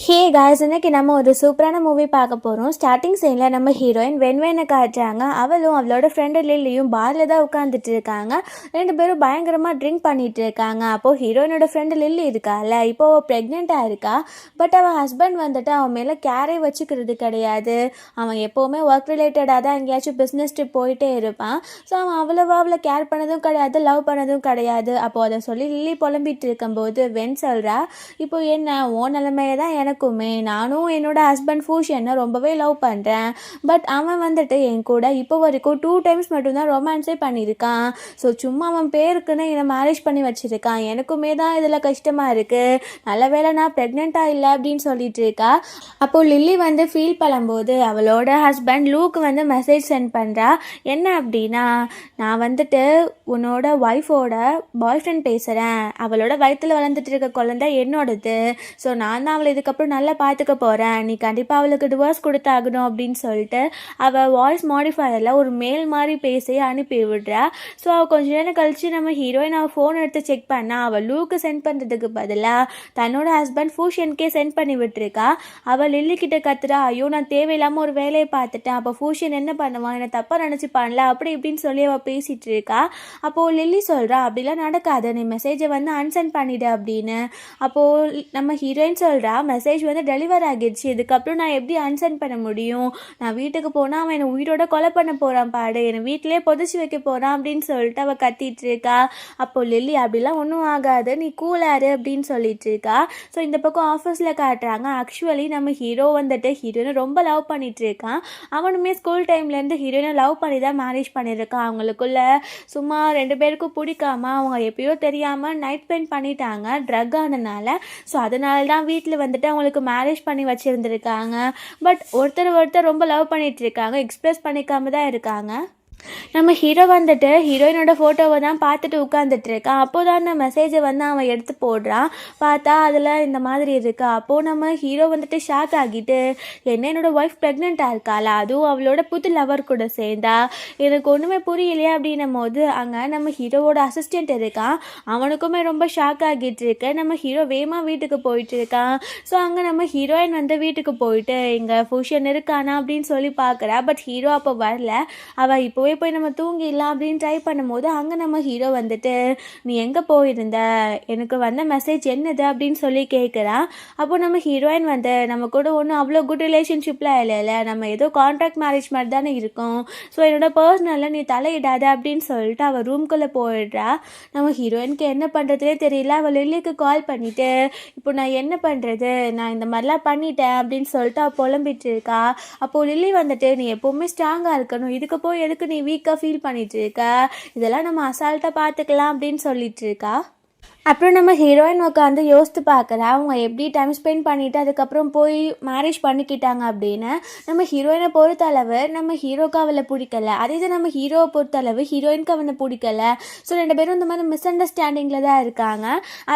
Hey guys, இன்னைக்கு நம்ம ஒரு சூப்பரான மூவி பார்க்க போகிறோம். ஸ்டார்டிங் சீனில் நம்ம ஹீரோயின் வெண்வேனை காட்டுறாங்க. அவளும் அவளோட ஃப்ரெண்டு லில்லியும் பாரில் தான் உட்காந்துட்டு இருக்காங்க. ரெண்டு பேரும் பயங்கரமாக ட்ரிங்க் பண்ணிட்டு இருக்காங்க. அப்போது ஹீரோயினோட ஃப்ரெண்டு லில்லி இருக்கால, இப்போ அவள் ப்ரெக்னெண்ட்டாக இருக்கா. பட் அவள் ஹஸ்பண்ட் வந்துட்டு அவன் மேலே கேரே வச்சுக்கிறது கிடையாது. அவன் எப்போவுமே ஒர்க் ரிலேட்டடாக தான் எங்கேயாச்சும் பிஸ்னஸ் ட்ரிப் போயிட்டே இருப்பான். ஸோ அவன் அவளை கேர் பண்ணதும் கிடையாது, லவ் பண்ணதும் கிடையாது. அப்போது அதை சொல்லி லில்லி புலம்பிட்டு இருக்கும்போது வென் சொல்கிறா, இப்போ என்ன ஓ நிலைமையை தான் எனக்குமே, நானும் என்னோட ஹஸ்பண்ட் ஃபூஷனை ரொம்பவே லவ் பண்ணுறேன். பட் அவன் வந்துட்டு என் கூட இப்போ வரைக்கும் 2 டைம்ஸ் மட்டும்தான் ரொமான்ஸே பண்ணியிருக்கான். ஸோ சும்மா அவன் பேருக்குன்னு என்னை மேரேஜ் பண்ணி வச்சுருக்கான். எனக்குமே தான் இதில் கஷ்டமாக இருக்குது. நல்ல வேளை நான் ப்ரெக்னெண்ட்டாக இல்லை அப்படின்னு சொல்லிட்டு இருக்கா. அப்போது லில்லி வந்து ஃபீல் பண்ணும்போது அவளோட ஹஸ்பண்ட் லூக்கு வந்து மெசேஜ் சென்ட் பண்ணுறா. என்ன அப்படின்னா, நான் வந்துட்டு உன்னோட ஒய்ஃபோட பாய் ஃப்ரெண்ட் பேசுகிறேன். அவளோட வயிற்றில் வளர்ந்துட்டு இருக்க குழந்தை என்னோடது. ஸோ நான் தான் அவளை இதுக்கப்புறம் நல்லா பார்த்துக்க போகிறேன். நீ கண்டிப்பாக அவளுக்கு டிவோர்ஸ் கொடுத்தாகணும் அப்படின்னு சொல்லிட்டு அவள் வாய்ஸ் மாடிஃபையரில் ஒரு மெயில் மாதிரி பேசி அனுப்பி விடுறா. ஸோ அவள் கொஞ்ச நேரம் கழித்து நம்ம ஹீரோயின் அவள் ஃபோன் எடுத்து செக் பண்ணால் அவள் லூக்கு சென்ட் பண்ணுறதுக்கு பதிலாக தன்னோட ஹஸ்பண்ட் ஃபூஷனுக்கே சென்ட் பண்ணி விட்டுருக்கா. அவள் லில்லி கிட்ட கத்துறா, ஐயோ நான் தேவையில்லாமல் ஒரு வேலையை பார்த்துட்டேன், அப்போ ஃபூஷன் என்ன பண்ணுவான், என்னை தப்பாக நினச்சிப்பான்ல அப்படி இப்படின்னு சொல்லி அவள் பேசிகிட்டு இருக்கா. அப்போது லில்லி சொல்கிறா, அப்படிலாம் நடக்காது, நீ மெசேஜை வந்து அன்சென்ட் பண்ணிடு அப்படின்னு. அப்போது நம்ம ஹீரோயின் சொல்கிறா, மெசேஜ் வந்து டெலிவர் ஆகிடுச்சு, இதுக்கப்புறம் நான் எப்படி அன்சென்ட் பண்ண முடியும், நான் வீட்டுக்கு போனால் அவன் என்னை உயிரோட கொலை பண்ண போகிறான் பாடு, என்னை வீட்டிலே புதைச்சி வைக்க போகிறான் அப்படின்னு சொல்லிட்டு அவள் கத்திட்டு இருக்கா. அப்போது லில்லி, அப்படிலாம் ஒன்றும் ஆகாது, நீ கூலாரு அப்படின்னு சொல்லிட்டு இருக்கா. ஸோ இந்த பக்கம் ஆஃபீஸில் காட்டுறாங்க. ஆக்சுவலி நம்ம ஹீரோ வந்துட்டு ஹீரோயினை ரொம்ப லவ் பண்ணிட்டு இருக்கான். அவனுமே ஸ்கூல் டைம்லேருந்து ஹீரோயினை லவ் பண்ணி தான் மேரேஜ் பண்ணியிருக்கான். அவங்களுக்குள்ள சும்மா 2 பேருக்கும் பிடிக்காம அவங்க எப்பயோ தெரியாமல் நைட் ஸ்பெண்ட் பண்ணிட்டாங்க ட்ரக் ஆனனால. ஸோ அதனால தான் வீட்டில் வந்துட்டு அவங்களுக்கு மேரேஜ் பண்ணி வச்சுருந்துருக்காங்க. பட் ஒருத்தர் ரொம்ப லவ் பண்ணிட்டு இருக்காங்க, எக்ஸ்பிரஸ் பண்ணிக்காம தான் இருக்காங்க. நம்ம ஹீரோ வந்துட்டு ஹீரோயினோட ஃபோட்டோவை தான் பார்த்துட்டு உட்காந்துட்டு இருக்கான். அப்போது தான் அந்த மெசேஜை வந்து அவன் எடுத்து போடுறான். பார்த்தா அதில் இந்த மாதிரி இருக்கா. அப்போது நம்ம ஹீரோ வந்துட்டு ஷாக் ஆகிட்டு, என்னோட ஒய்ஃப் ப்ரெக்னெண்ட்டாக இருக்காளா, அதுவும் அவளோட புது லவர் கூட சேர்ந்தா, எனக்கு ஒன்றுமே புரியலையே அப்படின்னும் போது அங்கே நம்ம ஹீரோவோட அசிஸ்டண்ட் இருக்கான். அவனுக்குமே ரொம்ப ஷாக் ஆகிட்டு இருக்கு. நம்ம ஹீரோ வேகமாக வீட்டுக்கு போயிட்டு இருக்கான். ஸோ அங்கே நம்ம ஹீரோயின் வந்து வீட்டுக்கு போயிட்டு இங்கே ஃபூஷன் இருக்கானா அப்படின்னு சொல்லி பார்க்குறா. பட் ஹீரோ அப்போ வரல. அவள் இப்போவே போய் நம்ம தூங்கிடலாம் அப்படின்னு ட்ரை பண்ணும்போது அங்கே நம்ம ஹீரோ வந்துட்டு, நீ எங்கே போயிருந்த, எனக்கு வந்த மெசேஜ் என்னது அப்படின்னு சொல்லி கேட்குறான். அப்போ நம்ம ஹீரோயின் வந்து, நம்ம கூட ஒன்றும் அவ்வளோ குட் ரிலேஷன்ஷிப்லாம் இல்லைல்ல, நம்ம ஏதோ கான்ட்ராக்ட் மேரேஜ் மாதிரி தானே இருக்கோம், ஸோ என்னோட பர்சனலில் நீ தலையிடாத அப்படின்னு சொல்லிட்டு அவள் ரூம்குள்ளே போயிடுறா. நம்ம ஹீரோயினுக்கு என்ன பண்ணுறதுனே தெரியல. அவள் லில்லிக்கு கால் பண்ணிவிட்டு, இப்போ நான் என்ன பண்ணுறது, நான் இந்த மாதிரிலாம் பண்ணிட்டேன் அப்படின்னு சொல்லிட்டு அவள் புலம்பிட்டு இருக்கா. அப்போது லில்லி வந்துட்டு, நீ எப்போவுமே ஸ்ட்ராங்காக இருக்கணும், இதுக்கு போய் எதுக்கு நீ வீக்காக ஃபீல் பண்ணிட்டு இருக்க, இதெல்லாம் நம்ம அசால்ட்டாக பார்த்துக்கலாம் அப்படின்னு சொல்லிட்டு இருக்கா. அப்புறம் நம்ம ஹீரோயின் உட்காந்து யோசித்து பார்க்குறா, அவங்க எப்படி டைம் ஸ்பெண்ட் பண்ணிவிட்டு அதுக்கப்புறம் போய் மேரேஜ் பண்ணிக்கிட்டாங்க அப்படின்னு. நம்ம ஹீரோயினை பொறுத்தளவு நம்ம ஹீரோக்கு அவளை பிடிக்கல, அதே இது நம்ம ஹீரோவை பொறுத்தளவு ஹீரோயினுக்கு அவனை பிடிக்கல. ஸோ 2 பேரும் இந்த மாதிரி மிஸ் அண்டர்ஸ்டாண்டிங்கில் தான் இருக்காங்க.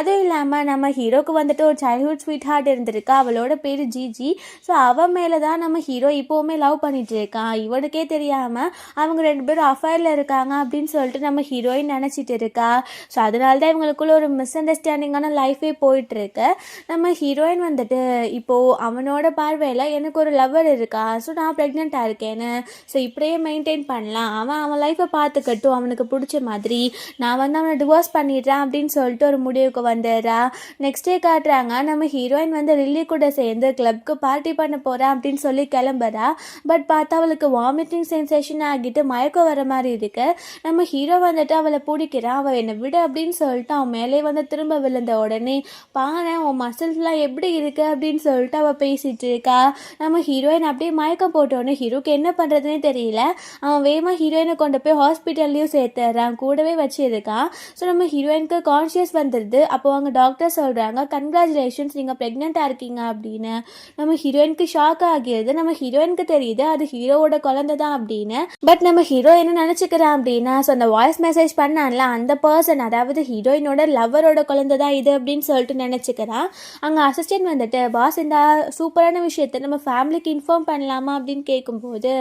அதுவும் இல்லாமல் நம்ம ஹீரோக்கு வந்துட்டு ஒரு சைல்ட்ஹுட் ஸ்வீட் ஹார்ட் இருந்திருக்கா, அவளோட பேர் ஜிஜி. ஸோ அவன் மேலே தான் நம்ம ஹீரோ இப்போவுமே லவ் பண்ணிட்டு இருக்கான். இவனுக்கே தெரியாமல் அவங்க 2 பேரும் அஃபேரில் இருக்காங்க அப்படின்னு சொல்லிட்டு நம்ம ஹீரோயின் நினச்சிட்டு இருக்கா. ஸோ அதனால தான் இவங்களுக்குள்ள ஒரு மிஸ் அண்டர்ஸ்டாண்டிங்கான லைஃபே போயிட்டுருக்கு. நம்ம ஹீரோயின் வந்துட்டு இப்போது அவனோட பார்வையில் எனக்கு ஒரு லவர் இருக்கா, ஸோ நான் ப்ரெக்னெண்ட்டாக இருக்கேன்னு, ஸோ இப்படியே மெயின்டைன் பண்ணலாம், அவன் லைஃப்பை பார்த்துக்கட்டும் அவனுக்கு பிடிச்ச மாதிரி, நான் வந்து அவனை டிவோர்ஸ் பண்ணிடுறேன் அப்படின்னு சொல்லிட்டு ஒரு முடிவுக்கு வந்துடுறா. நெக்ஸ்ட் டே காட்டுறாங்க, நம்ம ஹீரோயின் வந்து லில்லி கூட சேர்ந்து கிளப்க்கு பார்ட்டி பண்ண போகிறேன் அப்படின்னு சொல்லி கிளம்புறா. பட் பார்த்தா அவளுக்கு வாமிட்டிங் சென்சேஷன் ஆகிட்டு மயக்கம் வர மாதிரி இருக்கு. நம்ம ஹீரோ வந்துட்டு அவளை பிடிக்கிறான். அவள் என்னை விட அப்படின்னு சொல்லிட்டு அவன் மேலே வந்து திரும்ப விழுந்த உடனே, பாரு உன் மசில்ஸ்லாம் எப்படி இருக்கு அப்படின்னு சொல்லிட்டு அவள் பேசிட்டு இருக்கா. நம்ம ஹீரோயின் அப்படியே மயக்கம் போட்டோடனே ஹீரோக்கு என்ன பண்ணுறதுனே தெரியல. அவன் வேகமாக ஹீரோயினை கொண்டு போய் ஹாஸ்பிட்டல்லையும் சேர்த்துறான், கூடவே வச்சுருக்கான். ஸோ நம்ம ஹீரோயினுக்கு கான்ஷியஸ் வந்துடுது. அப்போ அவங்க டாக்டர் சொல்கிறாங்க, கங்க்ராச்சுலேஷன்ஸ், நீங்கள் ப்ரெக்னெண்ட்டாக இருக்கீங்க அப்படின்னு. நம்ம ஹீரோயினுக்கு ஷாக் ஆகிடுது. நம்ம ஹீரோயினுக்கு தெரியுது அது ஹீரோவோட குழந்தை தான் அப்படின்னு. பட் நம்ம ஹீரோ என்ன நினச்சிக்கிறான் அப்படின்னா, ஸோ அந்த வாய்ஸ் மெசேஜ் பண்ணான்ல அந்த பர்சன், அதாவது ஹீரோயினோட லவரோட குழந்தை தான் இது அப்படின்னு சொல்லிட்டு நினச்சிக்கிறான். அங்கே அசிஸ்டன்ட் வந்துட்டு, பாஸ் இந்த சூப்பரான விஷயத்தை நம்ம ஃபேமிலிக்கு இன்ஃபார்ம் பண்ணலாமா அப்படின்னு கேட்கும்போது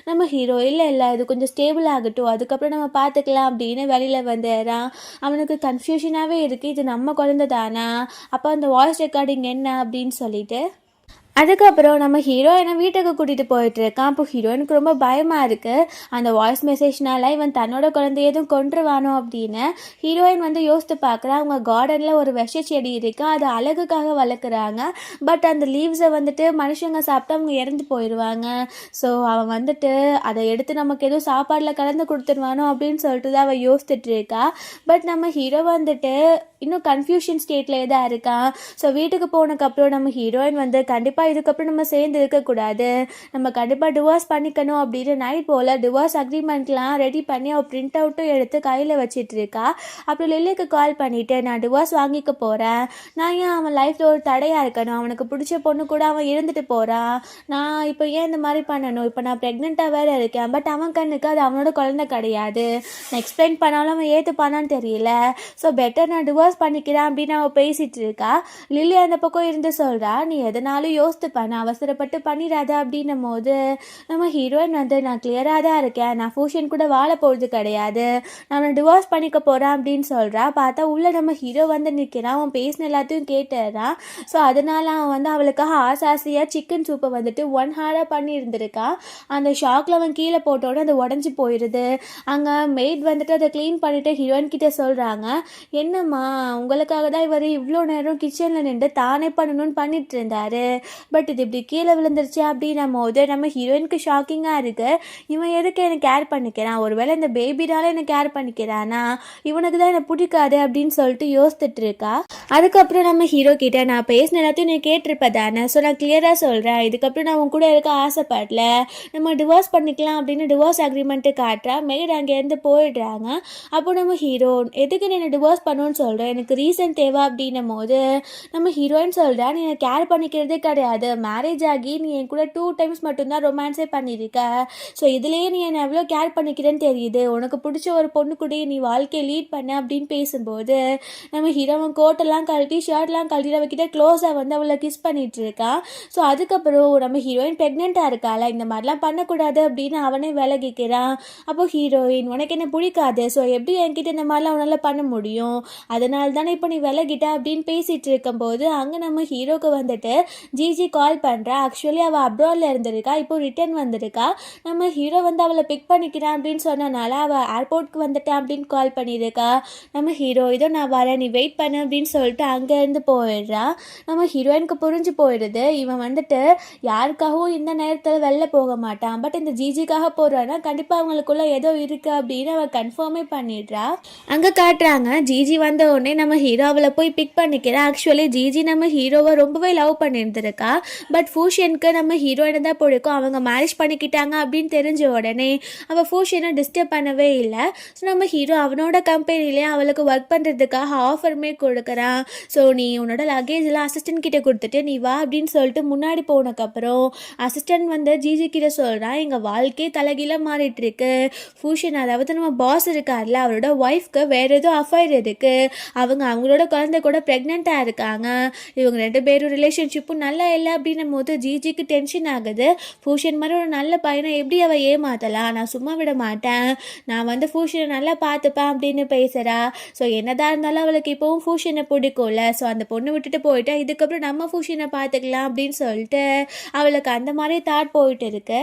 நம்ம ஹீரோ, இல்லை இது கொஞ்சம் ஸ்டேபிள் ஆகட்டும், அதுக்கப்புறம் நம்ம பார்த்துக்கலாம் அப்படின்னு வெளியில் வந்துடுறான். அவனுக்கு கன்ஃபியூஷனாகவே இருக்குது, இது நம்ம குழந்தை தானா, அப்போ அந்த வாய்ஸ் ரெக்கார்டிங் என்ன அப்படின்னு சொல்லிட்டு. அதுக்கப்புறம் நம்ம ஹீரோயினை வீட்டுக்கு கூட்டிகிட்டு போயிட்டுருக்கான். அப்போ ஹீரோயினுக்கு ரொம்ப பயமாக இருக்குது. அந்த வாய்ஸ் மெசேஜ்னால இவன் தன்னோட குழந்தைய எதுவும் கொன்றுவானோ அப்படின்னு ஹீரோயின் வந்து யோசித்து பார்க்குறா. அவங்க கார்டனில் ஒரு விஷ செடி இருக்குது, அது அழகுக்காக வளர்க்குறாங்க. பட் அந்த லீவ்ஸை வந்துட்டு மனுஷங்க சாப்பிட்டு அவங்க இறந்து போயிடுவாங்க. ஸோ அவன் வந்துட்டு அதை எடுத்து நமக்கு எதுவும் சாப்பாடில் கலந்து கொடுத்துருவானோ அப்படின்னு சொல்லிட்டு தான் அவள் யோசிச்சுட்டு இருக்கா. பட் நம்ம ஹீரோ வந்துட்டு இன்னும் கன்ஃபியூஷன் ஸ்டேட்லேயே தான் இருக்கான். ஸோ வீட்டுக்கு போனதுக்கப்புறம் நம்ம ஹீரோயின் வந்து கண்டிப்பாக இதுக்கப்புறம் நம்ம சேர்ந்து இருக்கக்கூடாது, நம்ம கண்டிப்பாக டிவோர்ஸ் பண்ணிக்கணும் அப்படின்னு நைட் போல் டிவோர்ஸ் அக்ரிமெண்ட்லாம் ரெடி பண்ணி அவள் பிரிண்ட் அவுட்டும் எடுத்து கையில் வச்சிட்டு இருக்கா. அப்புறம் லில்லிக்கு கால் பண்ணிவிட்டு நான் டிவோர்ஸ் வாங்கிக்க போகிறேன், நான் ஏன் அவன் லைஃப்பில் ஒரு தடையாக இருக்கணும், அவனுக்கு பிடிச்ச பொண்ணு கூட அவன் இருந்துட்டு போகிறான், நான் இப்போ ஏன் இந்த மாதிரி பண்ணணும், இப்போ நான் ப்ரெக்னெண்ட்டாக வேறு இருக்கேன், பட் அவன் கண்ணுக்கு அது அவனோட குழந்தை கிடையாது, நான் எக்ஸ்பிளைன் பண்ணாலும் அவன் ஏற்றுப்பானான்னு தெரியல, ஸோ பெட்டர் நான் டிவோர்ஸ் பண்ணிக்கிறேன் அப்படின்னு அவள் பேசிகிட்டு இருக்கா. லில்லி அந்த பக்கம் இருந்து சொல்கிறா, நீ எதனாலும் யோசித்து பண்ண, அவசரப்பட்டு பண்ணிடாத அப்படின்னும் போது நம்ம ஹீரோயின் வந்து நான் கிளியராக தான் இருக்கேன், நான் ஃபூஷன் கூட வாழ போகிறது கிடையாது, நான் டிவோர்ஸ் பண்ணிக்க போகிறேன் அப்படின்னு சொல்கிறா. பார்த்தா உள்ளே நம்ம ஹீரோ வந்து நிற்கிறான். அவன் பேசின எல்லாத்தையும் கேட்டுறான். ஸோ அதனால் அவன் வந்து அவளுக்காக ஆசையாக சிக்கன் சூப்பை வந்துட்டு 1 ஹாராக பண்ணியிருந்திருக்கான். அந்த ஷாக்கில் அவன் கீழே போட்டோட அது உடஞ்சி போயிடுது. அங்கே மெய்ட் வந்துட்டு அதை க்ளீன் பண்ணிவிட்டு ஹீரோயின் கிட்டே சொல்கிறாங்க, என்னம்மா உங்களுக்காக தான் இவர் இவ்வளோ நேரம் கிச்சனில் நின்று தானே பண்ணணும்னு பண்ணிட்டு இருந்தாரு, பட் இது இப்படி கீழே விழுந்துருச்சு அப்படின்னும் போது நம்ம ஹீரோயினுக்கு ஷாக்கிங்காக இருக்குது. இவன் எதுக்கு என்னை கேர் பண்ணிக்கிறான், ஒருவேளை இந்த பேபினால என்னை கேர் பண்ணிக்கிறானா, இவனுக்கு தான் என்னை பிடிக்காது அப்படின்னு சொல்லிட்டு யோசித்துட்டு இருக்கா. அதுக்கப்புறம் நம்ம ஹீரோ கிட்ட நான் பேசின எல்லாத்தையும் நீ கேட்டிருப்பேன் தானே, ஸோ நான் கிளியராக சொல்கிறேன், இதுக்கப்புறம் நான் உன் கூட இருக்க ஆசைப்படல, நம்ம டிவோர்ஸ் பண்ணிக்கலாம் அப்படின்னு டிவோர்ஸ் அக்ரிமெண்ட்டு காட்டுறா. மெய்ட் அங்கேருந்து போயிடுறாங்க. அப்போ நம்ம ஹீரோ எதுக்கு நீ டிவோர்ஸ் பண்ணணும்னு சொல்கிறேன், எனக்கு ரீசன் தேவை அப்படின்னும் போது நம்ம ஹீரோயின் சொல்கிறா, நீ என்னை கேர் பண்ணிக்கிறதே கிடையாது, மேரேஜ் ஆகி நீ என் கூட 2 டைம்ஸ் மட்டும்தான் ரொமான்ஸே பண்ணியிருக்க, ஸோ இதுலேயே நீ என்னை எவ்வளோ கேர் பண்ணிக்கிறேன்னு தெரியுது, உனக்கு பிடிச்ச ஒரு பொண்ணு கூட நீ வாழ்க்கையை லீட் பண்ண அப்படின்னு பேசும்போது நம்ம ஹீரோவன் கோட்டெல்லாம் கழட்டி ஷர்ட்லாம் கழட்டி அவகிட்ட க்ளோஸாக வந்து அவளை கிஸ் பண்ணிட்டு இருக்கான். ஸோ அதுக்கப்புறம் நம்ம ஹீரோயின் ப்ரெக்னெண்ட்டாக இருக்காள, இந்த மாதிரிலாம் பண்ணக்கூடாது அப்படின்னு அவனே விலகிக்கிறான். அப்போ ஹீரோயின் உனக்கு என்ன பிடிக்காது, ஸோ எப்படி என்கிட்ட இந்த மாதிரிலாம் அவனால் பண்ண முடியும், அதனால தானே இப்போ நீ விலகிட்ட அப்படின்னு பேசிகிட்டு இருக்கும்போது அங்கே நம்ம ஹீரோக்கு வந்துட்டு ஜிஜி கால் பண்ணுறா. ஆக்சுவலி அவள் அப்ராடில் இருந்திருக்கா, இப்போ ரிட்டர்ன் வந்திருக்கா. நம்ம ஹீரோ வந்து அவளை பிக் பண்ணிக்கிறான் அப்படின்னு சொன்னனால அவள் ஏர்போர்ட்க்கு வந்துட்டான் அப்படின்னு கால் பண்ணியிருக்கா. நம்ம ஹீரோ இதோ நான் வரேன் நீ வெயிட் பண்ணு அப்படின்னு சொல்லிட்டு அங்கேருந்து போயிடுறான். நம்ம ஹீரோயினுக்கு புரிஞ்சு போயிடுது, இவன் வந்துட்டு யாருக்காகவும் இந்த நேரத்தில் வெளில போக மாட்டான், பட் இந்த ஜிஜிக்காக போகிறான்னா கண்டிப்பாக அவங்களுக்குள்ள ஏதோ இருக்குது அப்படின்னு அவள் கன்ஃபார்மே பண்ணிடுறா. அங்கே காட்டுறாங்க ஜிஜி வந்த உடனே நம்ம ஹீரோ அவளை போய் பிக் பண்ணிக்கிறா. ஆக்சுவலி ஜிஜி நம்ம ஹீரோவை ரொம்பவே லவ் பண்ணியிருந்திருக்கா, பட் ஃபூஷனுக்கு நம்ம ஹீரோயினை தான் பிடிக்கும், அவங்க மேரேஜ் பண்ணிக்கிட்டாங்க அப்படின்னு தெரிஞ்ச உடனே அவள் ஃபூஷனை டிஸ்டர்ப் பண்ணவே இல்லை. ஸோ நம்ம ஹீரோ அவனோட கம்பெனிலே அவளுக்கு ஒர்க் பண்ணுறதுக்காக ஆஃபருமே கொடுக்குறான். ஸோ நீ உன்னோட லக்கேஜெலாம் அசிஸ்டன்ட் கிட்டே கொடுத்துட்டு நீ வா அப்படின்னு சொல்லிட்டு முன்னாடி போனதுக்கப்புறம் அசிஸ்டன்ட் வந்து ஜிஜி கிட்ட சொல்கிறான், எங்கள் வாழ்க்கையே தலைகீழ மாறிட்டு இருக்கு, ஃபூஷன் அதாவது நம்ம பாஸ் இருக்கார்ல அவரோட ஒய்ஃப்க்கு வேறு ஏதோ அஃபைர் இருக்குது, அவங்களோட குழந்தை கூட ப்ரெக்னெண்ட்டாக இருக்காங்க, இவங்க 2 பேரும் ரிலேஷன்ஷிப்பும் நல்லா இல்லை அப்படின்னும் போது ஜிஜிக்கு டென்ஷன் ஆகுது. ஃபூஷன் மாதிரி ஒரு நல்ல பையனை எப்படி அவள் ஏமாத்தலாம், நான் சும்மா விட மாட்டேன், நான் வந்து ஃபூஷனை நல்லா பார்த்துப்பேன் அப்படின்னு பேசுகிறா. ஸோ என்னதான் இருந்தாலும் அவளுக்கு இப்போவும் ஃபூஷனை பிடிக்கும்ல, ஸோ அந்த பொண்ணு விட்டுட்டு போயிட்டா இதுக்கப்புறம் நம்ம ஃபூஷனை பார்த்துக்கலாம் அப்படின்னு சொல்லிட்டு அவளுக்கு அந்த மாதிரி தாட் போயிட்டு இருக்கு.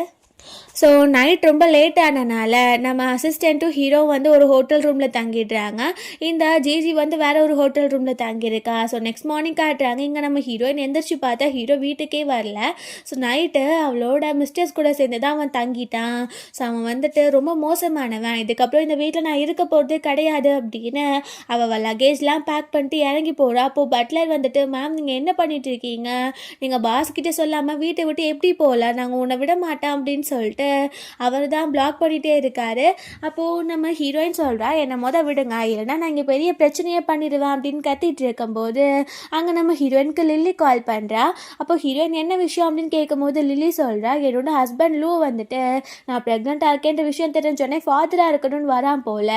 ஸோ நைட் ரொம்ப லேட் ஆனனால நம்ம அசிஸ்டண்ட்டும் ஹீரோ வந்து ஒரு ஹோட்டல் ரூமில் தங்கிடுறாங்க. இந்த ஜிஜி வந்து வேற ஒரு ஹோட்டல் ரூமில் தங்கியிருக்கா. ஸோ நெக்ஸ்ட் மார்னிங் காட்டுறாங்க. இங்கே நம்ம ஹீரோயின் எந்திரிச்சு பார்த்தா ஹீரோ வீட்டுக்கே வரல. ஸோ நைட்டு அவளோட மிஸ்டர்ஸ் கூட சேர்ந்து தான் அவன் தங்கிட்டான். ஸோ அவன் வந்துட்டு ரொம்ப மோசமானவன், இதுக்கப்புறம் இந்த வீட்டில் நான் இருக்க போகிறதே கிடையாது அப்படின்னு அவள் லக்கேஜ்லாம் பேக் பண்ணிட்டு இறங்கி போகிறா. அப்போது பட்லர் வந்துட்டு மேம் நீங்கள் என்ன பண்ணிட்டு இருக்கீங்க, நீங்கள் பாஸ்கிட்ட சொல்லாமல் வீட்டை விட்டு எப்படி போகல, நாங்கள் உன்னை விட மாட்டோம் அப்படின்னு சொல்லிட்டு அவர் தான் பிளாக் பண்ணிகிட்டே இருக்காரு. அப்போது நம்ம ஹீரோயின் சொல்கிறா, என்னை விடுங்க இல்லைன்னா நான் இங்கே பெரிய பிரச்சனையே பண்ணிடுவேன் அப்படின்னு கத்திட்டு இருக்கும்போது அங்கே நம்ம ஹீரோயினுக்கு லில்லி கால் பண்ணுறா. அப்போ ஹீரோயின் என்ன விஷயம் அப்படின்னு கேட்கும்போது லில்லி சொல்கிறா, என்னோட ஹஸ்பண்ட் லூ வந்துட்டு நான் ப்ரெக்னெண்ட்டாக இருக்கேன்ற விஷயம் தெரிஞ்சோடனே ஃபாதராக இருக்கணும்னு வரான் போல்,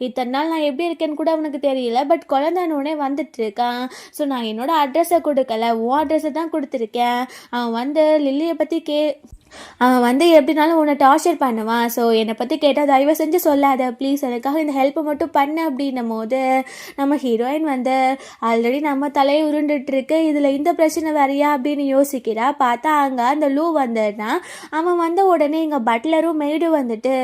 இத்தனை நாள் நான் எப்படி இருக்கேன்னு கூட அவனுக்கு தெரியல, பட் குழந்தைனோடனே வந்துட்டு இருக்கான். ஸோ நான் என்னோட அட்ரஸை கொடுக்கல, உன் அட்ரஸை தான் கொடுத்துருக்கேன், அவன் வந்து லில்லியை பற்றி அவன் வந்து எப்படினாலும் உன்னை டார்ச்சர் பண்ணுவான். ஸோ என்னை பற்றி கேட்டால் தயவு செஞ்சு சொல்லாத ப்ளீஸ், எனக்காக இந்த ஹெல்ப்பை மட்டும் பண்ணு அப்படின்னும் போது நம்ம ஹீரோயின் வந்து ஆல்ரெடி நம்ம தலையை உருண்டுட்டுருக்கு, இதில் இந்த பிரச்சனை வேறையா அப்படின்னு யோசிக்கிறா. பார்த்தா அங்கே அந்த லூ வந்துடுறான். அவன் வந்த உடனே இங்கே பட்லரும் மெய்டும் வந்துட்டு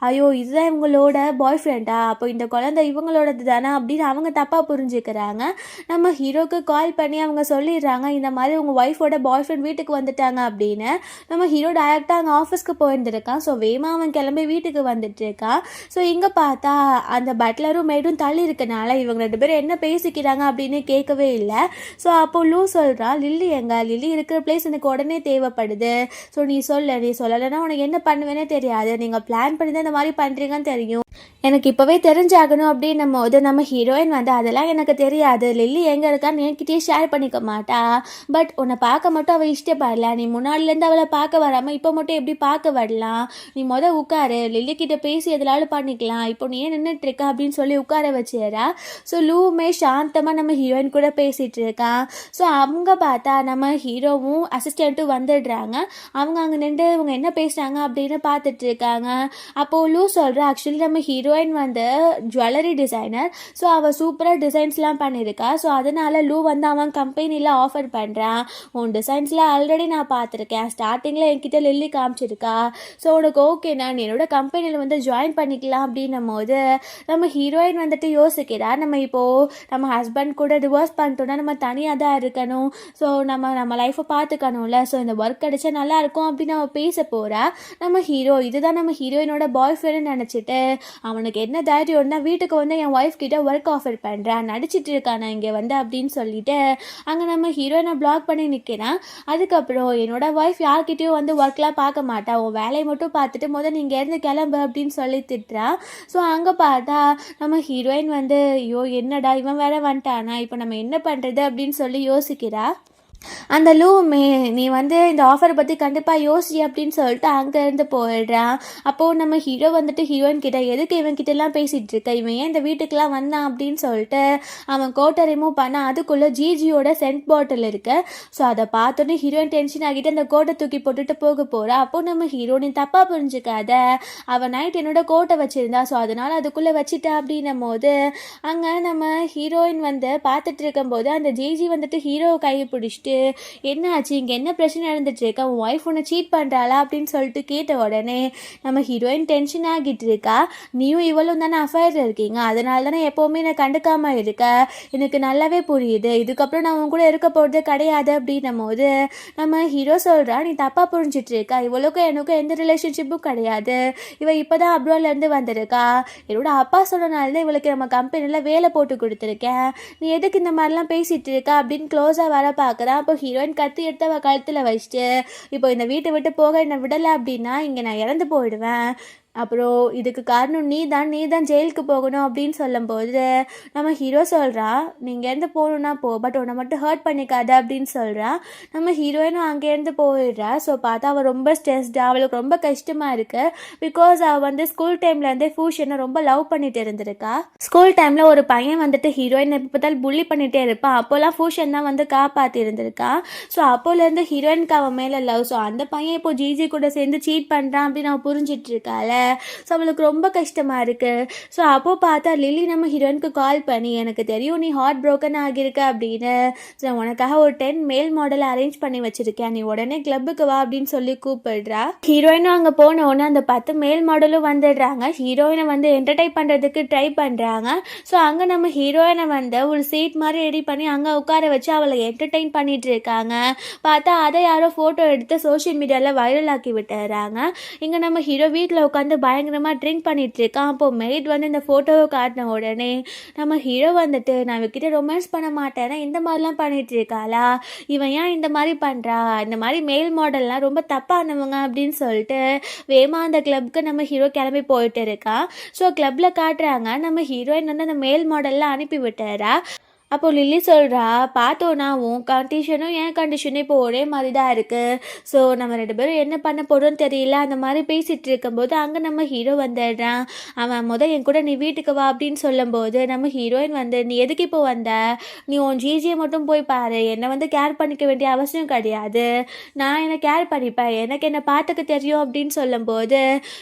ஐயோ இதுதான் இவங்களோட பாய் ஃப்ரெண்டா, அப்போ இந்த குழந்தை இவங்களோடது தானே அப்படின்னு அவங்க தப்பாக புரிஞ்சுக்கிறாங்க. நம்ம ஹீரோக்கு கால் பண்ணி அவங்க சொல்லிடுறாங்க இந்த மாதிரி உங்கள் ஒய்ஃபோட பாய் ஃப்ரெண்ட் வீட்டுக்கு வந்துட்டாங்க அப்படின்னு. நம்ம ஹீரோ டைரெக்டாக அங்கே ஆஃபீஸ்க்கு போயிருந்துருக்கான். ஸோ வேமா அவன் கிளம்பி வீட்டுக்கு வந்துட்டுருக்கான். ஸோ இங்கே பார்த்தா அந்த பட்லரும் மெய்டும் தள்ளி இருக்கனால இவங்க 2 பேரும் என்ன பேசிக்கிறாங்க அப்படின்னு கேட்கவே இல்லை. ஸோ அப்போ லூ சொல்கிறான் லில்லி லில்லி இருக்கிற பிளேஸ் எனக்கு உடனே தேவைப்படுது. ஸோ நீ சொல்லலைன்னா உனக்கு என்ன பண்ணுவேனே தெரியாது, நீங்கள் பிளான் பண்ணி தான் இந்த மாதிரி பண்ணுறீங்கன்னு தெரியும், எனக்கு இப்போவே தெரிஞ்சாகணும் அப்படின்னும் போது நம்ம ஹீரோயின் வந்து அதெல்லாம் எனக்கு தெரியாது, லில்லி எங்கே இருக்கான்னு என்கிட்டயே ஷேர் பண்ணிக்க மாட்டா, பட் உன்னை பார்க்க மட்டும் அவள் இஷ்டப்படல, நீ முன்னாடிலேருந்து அவளை பார்க்க வராமல் இப்போ மட்டும் எப்படி பார்க்க வரலாம், நீ உட்காரு, லில்லி கிட்ட பேசி எதுலாவது பண்ணிக்கலாம், இப்போ நீ ஏன் நின்றுட்டுருக்க அப்படின்னு சொல்லி உட்கார வச்சுறா. ஸோ லூவுமே சாந்தமாக நம்ம ஹீரோயின் கூட பேசிகிட்டு இருக்கான். ஸோ அவங்க பார்த்தா நம்ம ஹீரோவும் அசிஸ்டண்ட்டும் வந்துடுறாங்க. அவங்க அங்கே நின்று இவங்க என்ன பேசுகிறாங்க அப்படின்னு பார்த்துட்டு இருக்காங்க. அப்போது லூ சொல்கிறா ஆக்சுவலி நம்ம ஹீரோயின் வந்து ஜுவல்லரி டிசைனர். ஸோ அவள் சூப்பராக டிசைன்ஸ்லாம் பண்ணியிருக்கா. ஸோ அதனால் லூ வந்து அவன் கம்பெனியில் ஆஃபர் பண்ணுறான், உன் டிசைன்ஸ்லாம் ஆல்ரெடி நான் பார்த்துருக்கேன், ஸ்டார்டிங்கில் என்கிட்ட லில்லி காமிச்சிருக்கா, ஸோ உனக்கு ஓகே நான் என்னோட கம்பெனியில் வந்து ஜாயின் பண்ணிக்கலாம் அப்படின்னும் போது நம்ம ஹீரோயின் வந்துட்டு யோசிக்கிறா, நம்ம இப்போது நம்ம ஹஸ்பண்ட் கூட டிவோர்ஸ் பண்ணிட்டோன்னா நம்ம தனியாக தான் இருக்கணும், ஸோ நம்ம லைஃப்பை பார்த்துக்கணும்ல, ஸோ இந்த ஒர்க் கிடச்சா நல்லாயிருக்கும் அப்படின்னு அவள் பேச போகிறா. நம்ம ஹீரோ இதுதான் நம்ம ஹீரோயினோட பாய் ஃப்ரெண்டுன்னு நினச்சிட்டு அவனுக்கு என்ன தைரியம்னா வீட்டுக்கு வந்து என் ஒய்ஃப் கிட்ட ஒர்க் ஆஃபர் பண்ணுறான், நடிச்சிட்டு இருக்கான் நான் இங்கே வந்து அப்படின்னு சொல்லிட்டு அங்கே நம்ம ஹீரோயினை பிளாக் பண்ணி நிற்கிறான். அதுக்கப்புறம் என்னோட ஒய்ஃப் யார்கிட்டையும் வந்து ஒர்க்லாம் பார்க்க மாட்டா, உன் வேலையை மட்டும் பார்த்துட்டு முதல்ல இங்கே இருந்து கிளம்பு அப்படின்னு சொல்லி திட்டுறான். ஸோ அங்கே பார்த்தா நம்ம ஹீரோயின் வந்து ஐயோ என்னடா இவன் வேற வந்துட்டானா, இப்போ நம்ம என்ன பண்ணுறது அப்படின்னு சொல்லி யோசிக்கிறா. அந்த லூவுமே நீ வந்து இந்த ஆஃபரை பற்றி கண்டிப்பாக யோசி அப்படின்னு சொல்லிட்டு அங்கேருந்து போயிடுறான். அப்போது நம்ம ஹீரோ வந்துட்டு ஹீரோயின் கிட்ட எதுக்கு இவன் கிட்டலாம் பேசிகிட்டு இருக்க, இவன் ஏன் இந்த வீட்டுக்கெலாம் வந்தான் அப்படின்னு சொல்லிட்டு அவன் கோட்டை ரிமூவ் பண்ண அதுக்குள்ளே ஜிஜியோட சென்ட் பாட்டில் இருக்கு. ஸோ அதை பார்த்தோன்னே ஹீரோயின் டென்ஷன் ஆகிட்டு அந்த கோட்டை தூக்கி போட்டுட்டு போக போகிறா. அப்போது நம்ம ஹீரோயின் தப்பாக புரிஞ்சுக்காத, அவன் நைட் என்னோட கோட்டை வச்சுருந்தா, ஸோ அதனால் அதுக்குள்ளே வச்சுட்டா அப்படின்னும் போது அங்கே நம்ம ஹீரோயின் வந்து பார்த்துட்டு இருக்கும்போது அந்த ஜிஜி வந்துட்டு ஹீரோவை கையை பிடிச்சிட்டு என்ன ஆச்சு, இங்கே என்ன பிரச்சனை நடந்துட்டு இருக்கா, உன் ஒய்ஃப் உன்னை சீட் பண்ணுறாளா அப்படின்னு சொல்லிட்டு கேட்ட உடனே நம்ம ஹீரோயின் டென்ஷன் ஆகிட்டு இருக்கா. நீயும் இவளும் தானே அஃபேர் இருக்கீங்க, அதனால தானே எப்போவுமே நான் கண்டுக்காமல் இருக்க, எனக்கு நல்லாவே புரியுது, இதுக்கப்புறம் நான் உன் கூட இருக்க போகிறது கிடையாது அப்படின்னும் போது நம்ம ஹீரோ சொல்கிறா நீ தப்பாக புரிஞ்சிட்டு இருக்கா, இவளுக்கும் எனக்கும் எந்த ரிலேஷன்ஷிப்பும் கிடையாது, இவள் இப்போ தான் அப்ராட்லேருந்து வந்திருக்கா, என்னோட அப்பா சொன்னனால தான் இவளுக்கு நம்ம கம்பெனியில் வேலை போட்டு கொடுத்துருக்கேன், நீ எதுக்கு இந்த மாதிரிலாம் பேசிகிட்டு இருக்கா அப்படின்னு க்ளோஸாக வர பார்க்குறா. அப்போ ஹீரோயின் கத்தி எடுத்து அவள் கழுத்தில் வச்சுட்டு இப்போ இந்த வீட்டை விட்டு போக என்னை விடலை அப்படின்னா இங்கே நான் இறந்து போயிடுவேன், அப்புறம் இதுக்கு காரணம் நீ தான் ஜெயிலுக்கு போகணும் அப்படின்னு சொல்லும்போது நம்ம ஹீரோ சொல்கிறான் நீங்கள் இருந்து போகணுன்னா போ, பட் உன்னை மட்டும் ஹர்ட் பண்ணிக்காத அப்படின்னு சொல்கிறான். நம்ம ஹீரோயினும் அங்கேருந்து போயிடுறா. ஸோ பார்த்தா அவள் ரொம்ப ஸ்ட்ரெஸ்டாக, அவளுக்கு ரொம்ப கஷ்டமாக இருக்குது. பிகாஸ் அவள் வந்து ஸ்கூல் டைம்லேருந்தே ஃபியூஷனை ரொம்ப லவ் பண்ணிட்டு இருந்திருக்கா. ஸ்கூல் டைமில் ஒரு பையன் வந்துட்டு ஹீரோயின் எப்போ பார்த்தாலும் புள்ளி பண்ணிகிட்டே இருப்பான், அப்போல்லாம் ஃபியூஷன் தான் வந்து காப்பாற்றி இருந்திருக்கான். ஸோ அப்போலேருந்து ஹீரோயினுக்கு அவன் மேலே லவ். ஸோ அந்த பையன் இப்போ ஜிஜி கூட சேர்ந்து சீட் பண்ணுறான் அப்படின்னு அவன் புரிஞ்சிட்டு இருக்காள். ஸோ அவளுக்கு ரொம்ப கஷ்டமாக இருக்குது. ஸோ அப்போது பார்த்தா லில்லி நம்ம ஹீரோயினுக்கு கால் பண்ணி எனக்கு தெரியும் நீ ஹார்ட் ப்ரோக்கன் ஆகியிருக்க அப்படின்னு, ஸோ உனக்காக ஒரு 10 மேல் மாடல் அரேஞ்ச் பண்ணி வச்சுருக்கேன், நீ உடனே கிளப்புக்கு வா அப்படின்னு சொல்லி கூப்பிடுறா. ஹீரோயினும் அங்கே போன உடனே அந்த 10 மேல் மாடலும் வந்துடுறாங்க. ஹீரோயினை வந்து என்டர்டைன் பண்ணுறதுக்கு ட்ரை பண்ணுறாங்க. ஸோ அங்கே நம்ம ஹீரோயினை வந்து ஒரு சீட் மாதிரி ரெடி பண்ணி அங்கே உட்கார வச்சு அவளை என்டர்டைன் பண்ணிட்டு இருக்காங்க. பார்த்தா அதை யாரோ ஃபோட்டோ எடுத்து சோஷியல் மீடியாவில் வைரல் ஆக்கி விட்டுறாங்க. இங்கே நம்ம ஹீரோ வீட்டில் உட்காந்து பயங்கரமாக ட்ரிங்க் பண்ணிட்டு இருக்கான். அப்போது மெய்ட் வந்து இந்த ஃபோட்டோவை காட்டின உடனே நம்ம ஹீரோ வந்துட்டு நான் இவகிட்ட ரொமான்ஸ் பண்ண மாட்டேன்னா இந்த மாதிரிலாம் பண்ணிட்டு இருக்காளா, இவன் ஏன் இந்த மாதிரி பண்ணுறா, இந்த மாதிரி மேல் மாடல்லாம் ரொம்ப தப்பானவங்க அப்படின்னு சொல்லிட்டு வேமா அந்த கிளப்புக்கு நம்ம ஹீரோ கிளம்பி போயிட்டு இருக்கான். ஸோ கிளப்பில் காட்டுறாங்க நம்ம ஹீரோயின் வந்து அந்த மேல் மாடல்லாம் அனுப்பி விட்டுறா. அப்போ லில்லி சொல்கிறா, பார்த்தோன்னா உன் கண்டிஷனும் என் கண்டிஷனும் இப்போ ஒரே மாதிரி தான் இருக்குது. ஸோ நம்ம 2 பேரும் என்ன பண்ண போகிறோன்னு தெரியல. அந்த மாதிரி பேசிகிட்டு இருக்கும்போது அங்கே நம்ம ஹீரோ வந்துடுறான். அவன் என் கூட நீ வீட்டுக்கு வா அப்படின்னு சொல்லும்போது நம்ம ஹீரோயின் வந்து, நீ எதுக்கு இப்போ வந்த? நீ உன் ஜிஜியை மட்டும் போய் பாரு. என்னை கேர் பண்ணிக்க வேண்டிய அவசியம் கிடையாது. நான் என்னை கேர் பண்ணிப்பேன். எனக்கு என்னை பார்த்துக்க தெரியும் அப்படின்னு சொல்லும்போது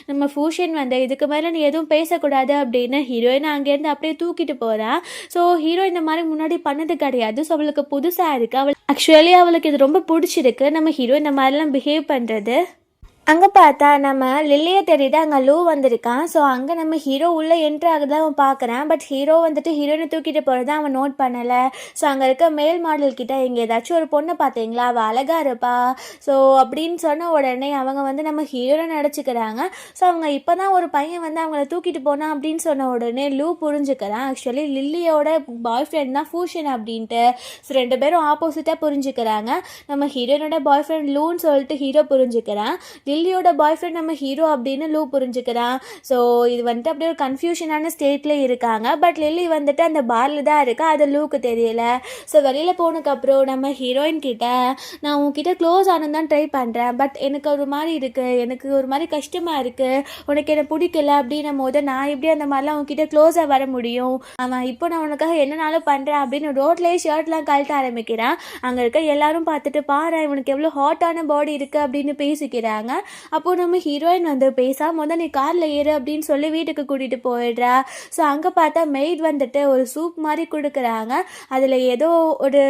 நம்ம ஃபூஷன் வந்து, இதுக்கு மேலே நீ எதுவும் பேசக்கூடாது அப்படின்னு ஹீரோயின் அங்கேருந்து அப்படியே தூக்கிட்டு போகிறான். ஸோ ஹீரோ இந்த மாதிரி முன்னாடி பண்ணது கிடையாது. ஸோ அவளுக்கு புதுசாக இருக்குது. ஆக்சுவலி அவளுக்கு இது ரொம்ப பிடிச்சிருக்கு, நம்ம ஹீரோ இந்த மாதிரிலாம் பிஹேவ் பண்ணுறது. அங்கே பார்த்தா நம்ம லில்லியை தேடிட்டு அங்கே லூ வந்திருக்கான். ஸோ அங்கே நம்ம ஹீரோ உள்ளே என்ட்ரு ஆகுதான் அவன் பார்க்குறான். பட் ஹீரோ வந்துட்டு ஹீரோயினை தூக்கிட்டு போகிறத அவன் நோட் பண்ணலை. ஸோ அங்கே இருக்க மேல் மாடல் கிட்ட, இங்கே ஏதாச்சும் ஒரு பொண்ணை பார்த்தீங்களா, அவள் அழகாக இருப்பா ஸோ அப்படின்னு சொன்ன உடனே அவங்க வந்து நம்ம ஹீரோனை நினச்சிக்கிறாங்க. ஸோ அவங்க இப்போ தான் ஒரு பையன் வந்து அவங்கள தூக்கிட்டு போனான் அப்படின்னு சொன்ன உடனே லூ புரிஞ்சுக்கிறான். ஆக்சுவலி லில்லியோட பாய் ஃப்ரெண்ட் தான் ஃபூஷன் அப்படின்ட்டு. ஸோ 2 பேரும் ஆப்போசிட்டாக புரிஞ்சுக்கிறாங்க. நம்ம ஹீரோயினோட பாய் ஃப்ரெண்ட் லூன்னு சொல்லிட்டு ஹீரோ புரிஞ்சுக்கிறான். லில்லியோட பாய் ஃப்ரெண்ட் நம்ம ஹீரோ அப்படின்னு லூ புரிஞ்சுக்கிறான். ஸோ இது வந்துட்டு அப்படியே ஒரு கன்ஃபியூஷனான ஸ்டேட்டில் இருக்காங்க. பட் லில்லி வந்துட்டு அந்த பாரில் தான் இருக்கா, அது லூக்கு தெரியல. ஸோ வெளியில் போனதுக்கப்புறம் நம்ம ஹீரோயின் கிட்ட, நான் உன்கிட்ட க்ளோஸ் ஆனது தான் ட்ரை பண்ணுறேன், பட் எனக்கு ஒரு மாதிரி இருக்குது, எனக்கு ஒரு மாதிரி கஷ்டமாக இருக்குது, உனக்கு என்னை பிடிக்கல அப்படின்னும் போது நான் எப்படி அந்த மாதிரிலாம் உன்கிட்ட க்ளோஸாக வர முடியும்? அவன் இப்போ நான் உனக்காக என்னனாலும் பண்ணுறேன் அப்படின்னு ரோட்லேயே ஷர்ட்லாம் கழட்ட ஆரம்பிக்கிறான். அங்கே இருக்க எல்லாரும் பார்த்துட்டு, பாரு இவனுக்கு எவ்வளோ ஹாட்டான பாடி இருக்குது அப்படின்னு பேசிக்கிறாங்க. அப்போ நம்ம ஹீரோயின் வந்து, பேசாம நீ காரில் ஏறு அப்படின்னு சொல்லி வீட்டுக்கு கூட்டிகிட்டு போயிடுறா. ஸோ அங்கே பார்த்தா மெய்ட் வந்துட்டு ஒரு சூப் மாதிரி கொடுக்குறாங்க. அதில் ஏதோ ஒரு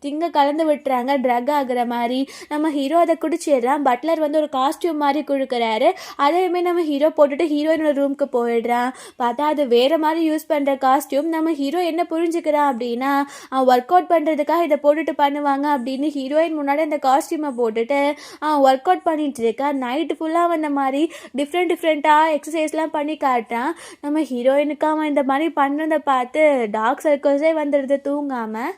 திங்கை கலந்து விட்டுறாங்க, ட்ரக் ஆகுற மாதிரி. நம்ம ஹீரோ அதை குடிச்சிடுறான். பட்லர் வந்து ஒரு காஸ்டியூம் மாதிரி கொடுக்குறாரு. அதையுமே நம்ம ஹீரோ போட்டுட்டு ஹீரோயினோட ரூமுக்கு போயிடுறான். பார்த்தா அது வேறு மாதிரி யூஸ் பண்ணுற காஸ்டியூம். நம்ம ஹீரோ என்ன புரிஞ்சுக்கிறான் அப்படின்னா, அவன் ஒர்க் அவுட் பண்ணுறதுக்காக இதை போட்டுட்டு பண்ணுவாங்க அப்படின்னு ஹீரோயின் முன்னாடி அந்த காஸ்டியூமை போட்டுட்டு அவன் ஒர்க் அவுட் பண்ணிட்டு இருக்கா. நைட்டு ஃபுல்லாக அந்த மாதிரி டிஃப்ரெண்ட்டாக எக்ஸசைஸ்லாம் பண்ணி காட்டுறான். நம்ம ஹீரோயினுக்கு அவன் இந்த மாதிரி பண்ணுறதை பார்த்து டார்க் சர்க்கிள்ஸே வந்துடுது தூங்காமல்.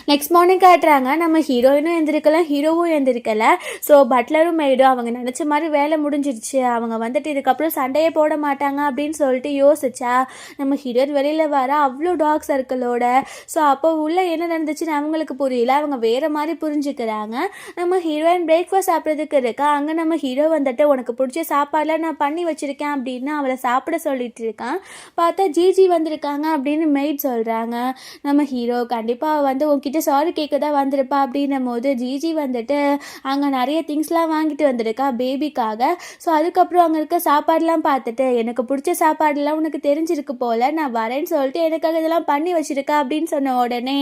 நெக்ஸ்ட் மார்னிங் காட்டுறாங்க. நம்ம ஹீரோயினும் எழுந்திருக்கல, ஹீரோவும் எழுந்திருக்கல. ஸோ பட்லரும் மெய்டும் அவங்க நினச்ச மாதிரி வேலை முடிஞ்சிடுச்சு, அவங்க வந்துட்டு இதுக்கப்புறம் சண்டையே போட மாட்டாங்க அப்படின்னு சொல்லிட்டு யோசிச்சா நம்ம ஹீரோயின் வெளியில் வர அவ்வளோ டார்க் சர்க்கிளோட. ஸோ அப்போ உள்ள என்ன நடந்துச்சுன்னு அவங்களுக்கு புரியல, அவங்க வேறு மாதிரி புரிஞ்சுக்கிறாங்க. நம்ம ஹீரோயின் பிரேக்ஃபாஸ்ட் சாப்பிட்றதுக்கு இருக்கா. அங்கே நம்ம ஹீரோ வந்துட்டு, உனக்கு பிடிச்ச சாப்பாடெலாம் நான் பண்ணி வச்சுருக்கேன் அப்படின்னு அவளை சாப்பிட சொல்லிட்டு இருக்கான். பார்த்தா ஜிஜி வந்திருக்காங்க அப்படின்னு மெய்ட் சொல்கிறாங்க. நம்ம ஹீரோ, கண்டிப்பாக வந்து உங்ககிட்ட சாரி கேட்க தான் வந்திருப்பா அப்படின்னும் போது ஜிஜி வந்துட்டு அங்கே நிறைய திங்ஸ்லாம் வாங்கிட்டு வந்திருக்கா பேபிக்காக. ஸோ அதுக்கப்புறம் அங்கே இருக்க சாப்பாடுலாம் பார்த்துட்டு, எனக்கு பிடிச்ச சாப்பாடுலாம் உனக்கு தெரிஞ்சிருக்கு போல், நான் வரேன்னு சொல்லிட்டு எனக்காக இதெல்லாம் பண்ணி வச்சுருக்கா அப்படின்னு சொன்ன உடனே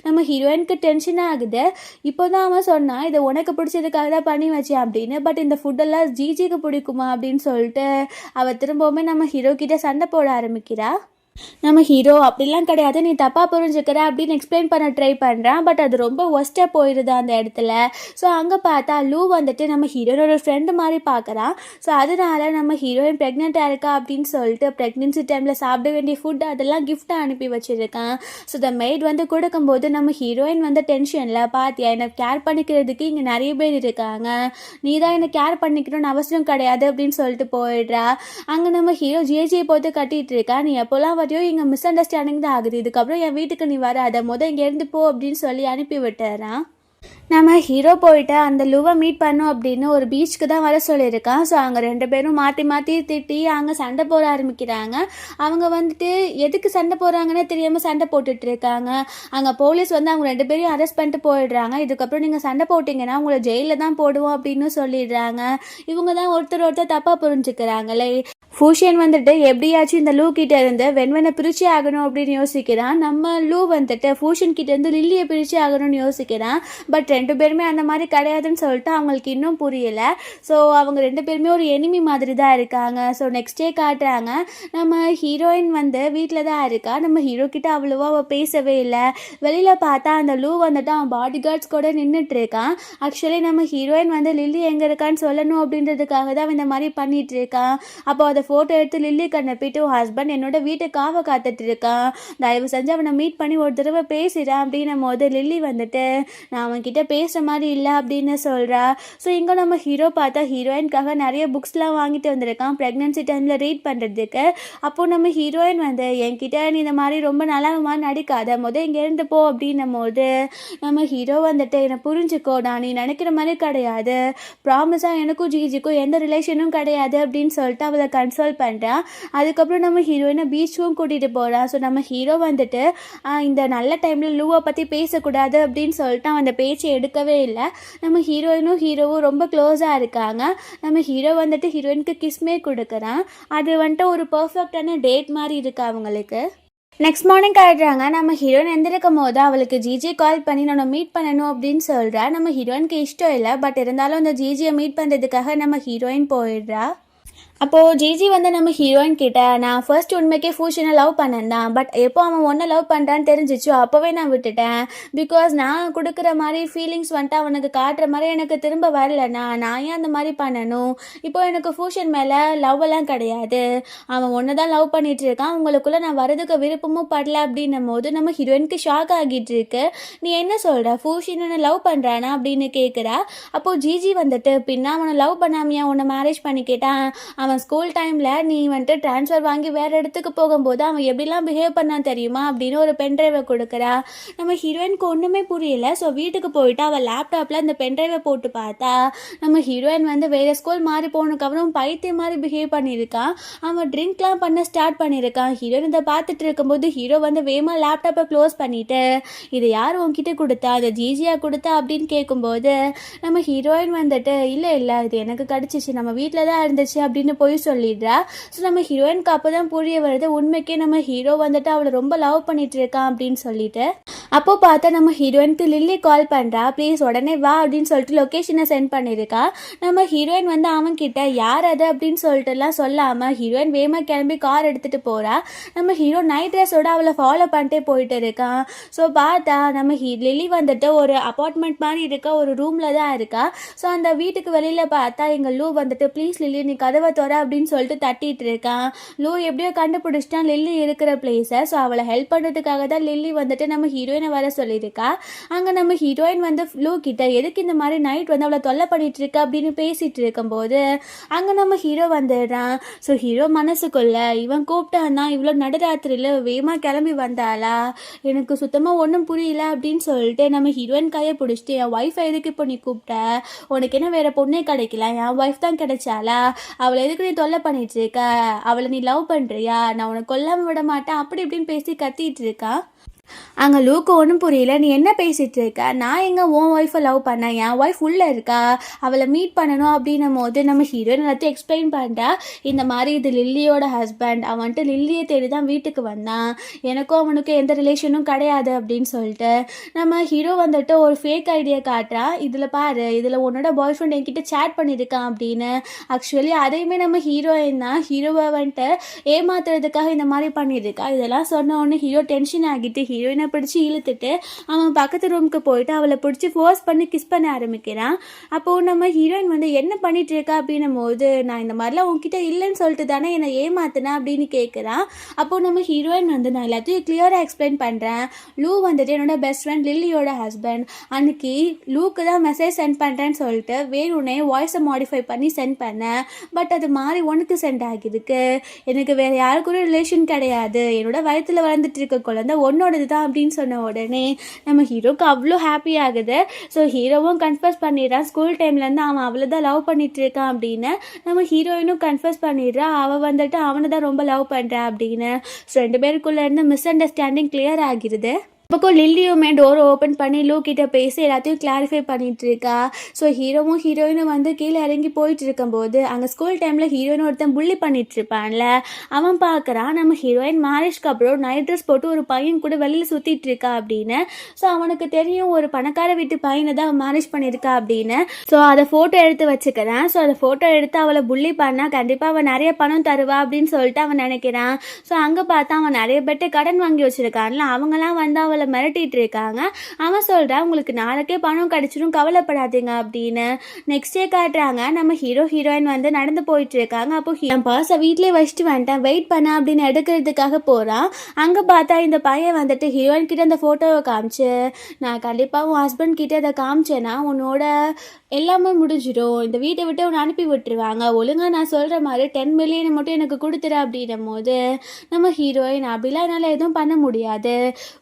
நம்ம ஹீரோயினுக்கு டென்ஷன் ஆகுது. இப்போ தான் அவன் சொன்னான், இதை உனக்கு பிடிச்சதுக்காக தான் பண்ணி வச்சேன் அப்படின்னு. பட் இந்த ஃபுட்டெல்லாம் ஜிஜிக்கு பிடிக்குமா அப்படின்னு சொல்லிட்டு அவள் திரும்பவுமே நம்ம ஹீரோ கிட்ட சண்டை போட ஆரம்பிக்கிறா. நம்ம ஹீரோ, அப்படிலாம் கிடையாது, நீ தப்பாக புரிஞ்சுக்கிற அப்படின்னு எக்ஸ்பிளைன் பண்ண ட்ரை பண்ணுறான். பட் அது ரொம்ப ஒஸ்ட்டாக போயிடுது அந்த இடத்துல. ஸோ அங்கே பார்த்தா லூ வந்துட்டு நம்ம ஹீரோனோட ஃப்ரெண்டு மாதிரி பார்க்குறான். ஸோ அதனால நம்ம ஹீரோயின் ப்ரெக்னெண்ட்டாக இருக்கா அப்படின்னு சொல்லிட்டு ப்ரெக்னென்சி டைமில் சாப்பிட வேண்டிய ஃபுட் அதெல்லாம் கிஃப்ட்டாக அனுப்பி வச்சுருக்கான். ஸோ த மெய்ட் வந்து கொடுக்கும்போது நம்ம ஹீரோயின் வந்து டென்ஷனில், பார்த்தியா என்னை கேர் பண்ணிக்கிறதுக்கு இங்கே நிறைய பேர் இருக்காங்க, நீ தான் என்னை கேர் பண்ணிக்கணும்னு அவசியம் கிடையாது அப்படின்னு சொல்லிட்டு போயிடுறா. அங்கே நம்ம ஹீரோ ஜிஜியை போட்டு கட்டிகிட்டு இருக்கா. நீ எப்போல்லாம் வரையும் இங்கே மிஸ் அண்டர்ஸ்டாண்டிங் தான் ஆகுது, இதுக்கப்புறம் என் வீட்டுக்கு நீ வராத, இங்கே இருந்து போ அப்படின்னு சொல்லி அனுப்பி விட்டுறான். நம்ம ஹீரோ போயிட்டு அந்த லூவை மீட் பண்ணோம் அப்படின்னு ஒரு பீச்சுக்கு தான் வர சொல்லியிருக்கான். ஸோ அங்கே 2 பேரும் மாற்றி மாற்றி திட்டி அங்கே சண்டை போட ஆரம்பிக்கிறாங்க. அவங்க வந்துட்டு எதுக்கு சண்டை போடுறாங்கன்னு தெரியாமல் சண்டை போட்டுட்ருக்காங்க. அங்கே போலீஸ் வந்து அவங்க 2 பேரையும் அரெஸ்ட் பண்ணிட்டு போயிடுறாங்க. இதுக்கப்புறம் நீங்கள் சண்டை போட்டிங்கன்னா உங்களை ஜெயிலில் தான் போடுவோம் அப்படின்னு சொல்லிடுறாங்க. இவங்க தான் ஒருத்தர் தப்பாக புரிஞ்சுக்கிறாங்களே. ஃபூஷியன் வந்துட்டு எப்படியாச்சும் இந்த லூ கிட்டே இருந்து வெண்வனை பிரிச்சு ஆகணும் அப்படின்னு யோசிக்கிறான். நம்ம லூ வந்துட்டு ஃபூஷன் கிட்டேருந்து லில்லியை பிரிச்சு ஆகணும்னு யோசிக்கிறான். பட் 2 பேருமே அந்த மாதிரி கிடையாதுன்னு சொல்லிட்டு அவங்களுக்கு இன்னும் புரியலை. ஸோ அவங்க 2 பேருமே ஒரு எனிமி மாதிரி தான் இருக்காங்க. ஸோ நெக்ஸ்ட் டே காட்டுறாங்க, நம்ம ஹீரோயின் வந்து வீட்டில் தான் இருக்கா. நம்ம ஹீரோ கிட்ட அவ்வளோவா அவள் பேசவே இல்லை. வெளியில் பார்த்தா அந்த லூ வந்துட்டு அவன் பாடி கார்ட்ஸ் கூட நின்றுட்டு இருக்கான். ஆக்சுவலி நம்ம ஹீரோயின் வந்து லில்லி எங்கே இருக்கான்னு சொல்லணும் அப்படின்றதுக்காக தான் அவன் இந்த மாதிரி பண்ணிட்டு இருக்கான். அப்போ அதை ஃபோட்டோ எடுத்து லில்லி கண்ணப்பிட்டு, உன் ஹஸ்பண்ட் என்னோட வீட்டுக்காக காத்துட்டு இருக்கான், தயவு செஞ்சு அவனை மீட் பண்ணி ஒரு தடவை பேசிடான் அப்படின்னும் போது லில்லி வந்துட்டு, நான் அவன்கிட்ட பேசுகிற மாதிரி இல்லை அப்படின்னு சொல்கிறா. ஸோ இங்கே நம்ம ஹீரோ பார்த்தா ஹீரோயின்காக நிறைய புக்ஸ்லாம் வாங்கிட்டு வந்திருக்கான் ப்ரெக்னென்சி டைமில் ரீட் பண்ணுறதுக்கு. அப்போது நம்ம ஹீரோயின் வந்து என்கிட்ட நீ இந்த மாதிரி ரொம்ப நல்லா மாதிரி நடிக்காத இங்கே இருந்து போ அப்படின்னும் போது நம்ம ஹீரோ வந்துட்டு என்னை புரிஞ்சுக்கோ, நான் நீ நினைக்கிற மாதிரி கிடையாது, ப்ராமிஸாக எனக்கும் ஜிஜிக்கும் எந்த ரிலேஷனும் கிடையாது அப்படின்னு சொல்லிட்டு அவளை கன்சோல் பண்ணுறான். அதுக்கப்புறம் நம்ம ஹீரோயினை பீச்சுக்கும் கூட்டிகிட்டு போகிறான். ஸோ நம்ம ஹீரோ வந்துட்டு இந்த நல்ல டைமில் லூவை பற்றி பேசக்கூடாது அப்படின்னு சொல்லிட்டு அவன் அந்த பேச்சை எடுக்கவே இல்லை. நம்ம ஹீரோவும் ரொம்ப க்ளோஸாக இருக்காங்க. நம்ம ஹீரோ வந்துட்டு ஹீரோயினுக்கு கிஸ்மே கொடுக்குறான். அது வந்துட்டு ஒரு பர்ஃபெக்டான டேட் மாதிரி இருக்கு அவங்களுக்கு. நெக்ஸ்ட் மார்னிங் காட்டுறாங்க. நம்ம ஹீரோயின் எந்திருக்கும் போது அவளுக்கு ஜிஜி கால் பண்ணி நான் மீட் பண்ணணும் அப்படின்னு சொல்கிறா. நம்ம ஹீரோயினுக்கு இஷ்டம் இல்லை, பட் இருந்தாலும் அந்த ஜிஜியை மீட் பண்ணுறதுக்காக நம்ம ஹீரோயின் போயிடுறா. அப்போது ஜிஜி வந்து நம்ம ஹீரோயின் கிட்ட நான் ஃபர்ஸ்ட் உண்மைக்கே ஃபூஷனை லவ் பண்ணேன் தான், பட் எப்போ அவன் ஒன்றை லவ் பண்ணுறான்னு தெரிஞ்சிச்சோ அப்போவே நான் விட்டுட்டேன். பிகாஸ் நான் கொடுக்குற மாதிரி ஃபீலிங்ஸ் வந்துட்டு அவனுக்கு காட்டுற மாதிரி எனக்கு திரும்ப வரலண்ணா, நான் ஏன் அந்த மாதிரி பண்ணணும்? இப்போ எனக்கு ஃபூஷன் மேலே லவ் எல்லாம் கிடையாது, அவன் ஒன்று தான் லவ் பண்ணிகிட்டு இருக்கான், உங்களுக்குள்ளே நான் வரதுக்கு விருப்பமும் படல அப்படின்னும் போது நம்ம ஹீரோயினுக்கு ஷாக் ஆகிட்டு இருக்கு. நீ என்ன சொல்கிற, ஃபூஷன் என்ன லவ் பண்ணுறானா அப்படின்னு கேட்குறா. அப்போது ஜிஜி வந்துட்டு பின்னா அவனை லவ் பண்ணாமையா உன்னை மேரேஜ் பண்ணிக்கிட்டான், அவன் ஸ்கூல் டைமில் நீ வந்துட்டு ட்ரான்ஸ்ஃபர் வாங்கி வேறு இடத்துக்கு போகும்போது அவன் எப்படிலாம் பிஹேவ் பண்ணான் தெரியுமா அப்படின்னு ஒரு பென்ட்ரைவை கொடுக்குறா. நம்ம ஹீரோயினுக்கு ஒன்றுமே புரியல. ஸோ வீட்டுக்கு போயிட்டு அவள் லேப்டாப்பில் அந்த பென்ட்ரைவை போட்டு பார்த்தா நம்ம ஹீரோயின் வந்து வேறு ஸ்கூல் மாறி போனதுக்கப்புறம் பைத்தியம் மாதிரி பிஹேவ் பண்ணியிருக்கான். அவன் ட்ரிங்க்லாம் பண்ண ஸ்டார்ட் பண்ணியிருக்கான். ஹீரோயின் இதை பார்த்துட்டு இருக்கும்போது ஹீரோ வந்து வேமா லேப்டாப்பை க்ளோஸ் பண்ணிவிட்டு இதை யார் உங்ககிட்ட கொடுத்தா, அதை ஜிஜியாக கொடுத்தா அப்படின்னு கேட்கும்போது நம்ம ஹீரோயின் வந்துட்டு இல்லை இது எனக்கு கிடச்சிச்சு, நம்ம வீட்டில் தான் இருந்துச்சு அப்படின்னு போய் சொல்லிடுறா. ஸோ நம்ம ஹீரோயினுக்கு அப்போ தான் புரிய வருது உண்மைக்கே நம்ம ஹீரோ வந்துட்டு அவளை ரொம்ப லவ் பண்ணிட்டு இருக்கான் அப்படின்னு சொல்லிட்டு. அப்போ பார்த்தா நம்ம ஹீரோயினுக்கு லில்லி கால் பண்ணுறா, ப்ளீஸ் உடனே வா அப்படின்னு சொல்லிட்டு லொக்கேஷனை சென்ட் பண்ணியிருக்கா. நம்ம ஹீரோயின் வந்து அவன்கிட்ட யார் அது அப்படின்னு சொல்லிட்டுலாம் சொல்லாமல் ஹீரோயின் வேகமாக கிளம்பி கார் எடுத்துகிட்டு போகிறா. நம்ம ஹீரோ நைட் ட்ரெஸ்ஸோட அவளை ஃபாலோ பண்ணிட்டே போயிட்டு இருக்கான். ஸோ பார்த்தா நம்ம லில்லி வந்துட்டு ஒரு அப்பார்ட்மெண்ட் மாதிரி இருக்க ஒரு ரூமில் தான் இருக்கா. ஸோ அந்த வீட்டுக்கு வெளியில் பார்த்தா எங்கள் லூ வந்துட்டு ப்ளீஸ் லில்லி நீ கதவை தோற அப்படின்னு சொல்லிட்டு தட்டிட்டு இருக்கான். லூ எப்படியோ கண்டுபிடிச்சிட்டான் லில்லி இருக்கிற பிளேஸை. ஸோ அவளை ஹெல்ப் பண்ணுறதுக்காக தான் லில்லி வந்துட்டு நம்ம ஹீரோயினை வர சொல்லியிருக்கா. அங்கே நம்ம ஹீரோயின் வந்து லூ கிட்ட எதுக்கு இந்த மாதிரி நைட் வந்து அவளை தொல்லை பண்ணிட்டு இருக்கா அப்படின்னு பேசிட்டு இருக்கும்போது அங்கே நம்ம ஹீரோ வந்துடுறான். ஸோ ஹீரோ மனசுக்குள்ள இவன் கூப்பிட்டான்னா இவ்வளோ நடுராத்திரியில் வேகமாக கிளம்பி வந்தாளா, எனக்கு சுத்தமாக ஒன்றும் புரியல அப்படின்னு சொல்லிட்டு நம்ம ஹீரோயின் கையை பிடிச்சிட்டு என் ஒய்ஃபை எதுக்கு இப்போ நீ கூப்பிட்ட, உனக்கு என்ன வேற பொண்ணே கிடைக்கல, என் ஒய்ஃப் தான் கிடைச்சாளா, அவளை எதுக்கு நீ தொல்லை பண்ணிட்டு இருக்க, அவளை நீ லவ் பண்ணுறியா, நான் உனக்கு கொல்லாமல் விட மாட்டேன் அப்படி இப்படின்னு பேசி கத்திட்டு இருக்கான். அங்கே லூக்கு ஒன்றும் புரியல, நீ என்ன பேசிகிட்டு இருக்க, நான் எங்கே உன் ஒய்ஃபை லவ் பண்ணேன், என் ஒய்ஃப் உள்ளே இருக்கா, அவளை மீட் பண்ணணும் அப்படின்னும் போது நம்ம ஹீரோயின் எல்லாத்தையும் எக்ஸ்பிளைன் பண்ணுறா. இந்த மாதிரி இது லில்லியோட ஹஸ்பண்ட், அவன்ட்டு லில்லியை தேடி தான் வீட்டுக்கு வந்தான், எனக்கும் அவனுக்கும் எந்த ரிலேஷனும் கிடையாது அப்படின்னு சொல்லிட்டு நம்ம ஹீரோ வந்துட்டு ஒரு ஃபேக் ஐடியா காட்டுறா. இதில் பாரு, இதில் உன்னோட பாய் ஃப்ரெண்ட் என்கிட்ட சேட் பண்ணியிருக்கான் அப்படின்னு. ஆக்சுவலி அதையுமே நம்ம ஹீரோயின் தான் ஹீரோவை வந்துட்டு ஏமாத்துறதுக்காக இந்த மாதிரி பண்ணியிருக்கா. இதெல்லாம் சொன்ன உடனே ஹீரோ டென்ஷன் ஆகிட்டு ஹீரோயினை பிடிச்சி இழுத்துட்டு அவன் பக்கத்து ரூமுக்கு போயிட்டு அவளை பிடிச்சி ஃபோர்ஸ் பண்ணி கிஸ் பண்ண ஆரம்பிக்கிறான். அப்போது நம்ம ஹீரோயின் வந்து என்ன பண்ணிட்டு இருக்கா அப்படின்னும் போது நான் இந்த மாதிரிலாம் உங்ககிட்ட இல்லைன்னு சொல்லிட்டு தானே என்னை ஏமாத்தினேன் அப்படின்னு கேட்குறான். அப்போது நம்ம ஹீரோயின் வந்து நான் எல்லாத்தையும் கிளியராக எக்ஸ்பிளைன் பண்ணுறேன், லூ வந்துட்டு என்னோட பெஸ்ட் ஃப்ரெண்ட் லில்லியோட ஹஸ்பண்ட், அன்னைக்கு லூக்கு தான் மெசேஜ் சென்ட் பண்ணுறேன்னு சொல்லிட்டு வேணுன்னே வாய்ஸை மாடிஃபை பண்ணி சென்ட் பண்ணேன், பட் அது மாதிரி உனக்கு சென்ட் ஆகிருக்கு, எனக்கு வேறு யாருக்கும் ரிலேஷன் கிடையாது, என்னோட வயத்தில் வளர்ந்துட்டு இருக்க குழந்தை உன்னோடது தான் அப்படின்னு சொன்ன உடனே நம்ம ஹீரோக்கு அவ்வளோ ஹாப்பி ஆகுது. ஸோ ஹீரோவும் கன்ஃபர்ஸ் பண்ணிடுறான் ஸ்கூல் டைம்லேருந்து அவன் அவ்வளோ தான் லவ் பண்ணிட்டு இருக்கான் அப்படின்னு. நம்ம ஹீரோயினும் கன்ஃபர்ஸ் பண்ணிடுறா அவள் வந்துட்டு அவனை தான் ரொம்ப லவ் பண்ணுறா அப்படின்னு. ஸோ 2 பேருக்குள்ளே இருந்து மிஸ் அண்டர்ஸ்டாண்டிங் கிளியர் ஆகிடுது. பக்கம் லில்லியுமே டோரை ஓப்பன் பண்ணி லூ கிட்ட பேசி எல்லாத்தையும் கிளாரிஃபை பண்ணிட்டு இருக்கா. ஸோ ஹீரோவும் ஹீரோயினும் வந்து கீழே இறங்கி போயிட்டு இருக்கும்போது அங்கே ஸ்கூல் டைமில் ஹீரோயின் ஒருத்தன் புள்ளி பண்ணிட்டு இருப்பான்ல, அவன் பார்க்குறான் நம்ம ஹீரோயின் மேரேஜ்க்கு அப்புறம் நைட் ட்ரெஸ் போட்டு ஒரு பையன் கூட வெளியில் சுற்றிட்டு இருக்கா அப்படின்னு. ஸோ அவனுக்கு தெரியும் ஒரு பணக்கார வீட்டு பையனை தான் மேரேஜ் பண்ணியிருக்கா அப்படின்னு. ஸோ அதை ஃபோட்டோ எடுத்து வச்சுக்கிறேன். ஸோ அதை ஃபோட்டோ எடுத்து அவளை புள்ளி பண்ணால் கண்டிப்பாக அவன் நிறைய பணம் தருவா அப்படின்னு சொல்லிட்டு அவன் நினைக்கிறான். ஸோ அங்கே பார்த்தா அவன் நிறைய பேர்ட்டு கடன் வாங்கி வச்சுருக்கான்ல, அவங்களாம் வந்து அவளை அவளை மிரட்டிட்டு இருக்காங்க. அவன் சொல்கிறான் உங்களுக்கு நாளைக்கே பணம் கிடச்சிரும் கவலைப்படாதீங்க அப்படின்னு. நெக்ஸ்ட் டே காட்டுறாங்க நம்ம ஹீரோயின் வந்து நடந்து போயிட்டு இருக்காங்க. அப்போ என் பர்ஸை வீட்லேயே வச்சுட்டு வந்துட்டேன் வெயிட் பண்ண அப்படின்னு எடுக்கிறதுக்காக போகிறான். அங்கே பார்த்தா இந்த பையன் வந்துட்டு ஹீரோயின் கிட்ட அந்த ஃபோட்டோவை காமிச்சு நான் கண்டிப்பாக உன் ஹஸ்பண்ட் கிட்டே அதை காமிச்சேன்னா உன்னோட எல்லாமே முடிஞ்சிடும், இந்த வீட்டை விட்டு உன்னை அனுப்பி விட்டுருவாங்க, ஒழுங்காக நான் சொல்கிற மாதிரி 10 மில்லியன் மட்டும் எனக்கு கொடுத்துரு அப்படின்னும் போது நம்ம ஹீரோயின் அப்படிலாம் என்னால் எதுவும் பண்ண முடியாது,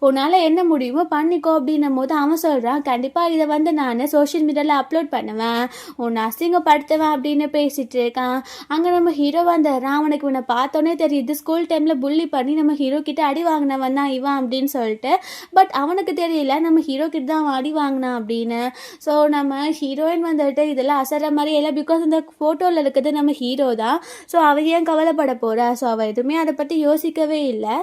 உன்னால் என்ன முடியுமோ பண்ணிக்கோ அப்படின்னும் போது அவன் சொல்கிறான் கண்டிப்பாக இதை வந்து நான் சோஷியல் மீடியாவில் அப்லோட் பண்ணுவேன், உன்னை அசிங்கப்படுத்துவேன் அப்படின்னு பேசிகிட்டு இருக்கான். அங்கே நம்ம ஹீரோ வந்துடுறான். அவனுக்கு இவனை பார்த்தோன்னே தெரியுது ஸ்கூல் டைமில் புள்ளி பண்ணி நம்ம ஹீரோ கிட்ட அடி வாங்கினவன் தான் இவன் அப்படின்னு சொல்லிட்டு. பட் அவனுக்கு தெரியல நம்ம ஹீரோ கிட்ட தான் அவன் அடி வாங்கினான் அப்படின்னு. ஸோ நம்ம ஹீரோயின் வந்துட்டு இதெல்லாம் அசற மாதிரி எல்லாம் பிகாஸ் இந்த ஃபோட்டோவில் இருக்கிறது நம்ம ஹீரோ தான். ஸோ அவள் ஏன் கவலைப்பட போகிறா? ஸோ அவள் எதுவுமே அதை பற்றி யோசிக்கவே இல்லை.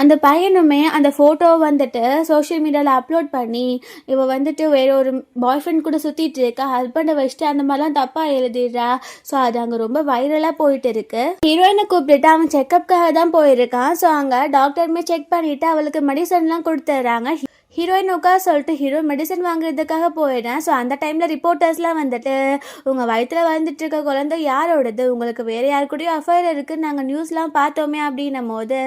அந்த பையனுமே அந்த ஃபோட்டோவை வந்துட்டு சோஷியல் மீடியாவில் அப்லோட் பண்ணி இவள் வந்துட்டு வேற ஒரு பாய் ஃப்ரெண்ட் கூட சுற்றிட்டு இருக்கா, ஹஸ்பண்டை வச்சுட்டு அந்த மாதிரிலாம் தப்பாக எழுதிடுறா. ஸோ அது அங்கே ரொம்ப வைரலாக போயிட்டு இருக்கு. ஹீரோயினை கூப்பிட்டுட்டு அவன் செக்கப்புக்காக தான் போயிருக்கான். ஸோ அங்கே டாக்டருமே செக் பண்ணிவிட்டு அவளுக்கு மெடிசன்லாம் கொடுத்துட்றாங்க. ஹீரோயின் உட்கார சொல்லிட்டு ஹீரோ மெடிசன் வாங்குறதுக்காக போயிடுறேன். ஸோ அந்த டைமில் ரிப்போர்ட்டர்ஸ்லாம் வந்துட்டு உங்கள் வயிற்றில் வந்துட்டு இருக்க குழந்தை யாரோடது, உங்களுக்கு வேறு யாரு கூடயும் அஃபேர் இருக்குதுன்னு நாங்கள் நியூஸ்லாம் பார்த்தோமே அப்படின்னும் போது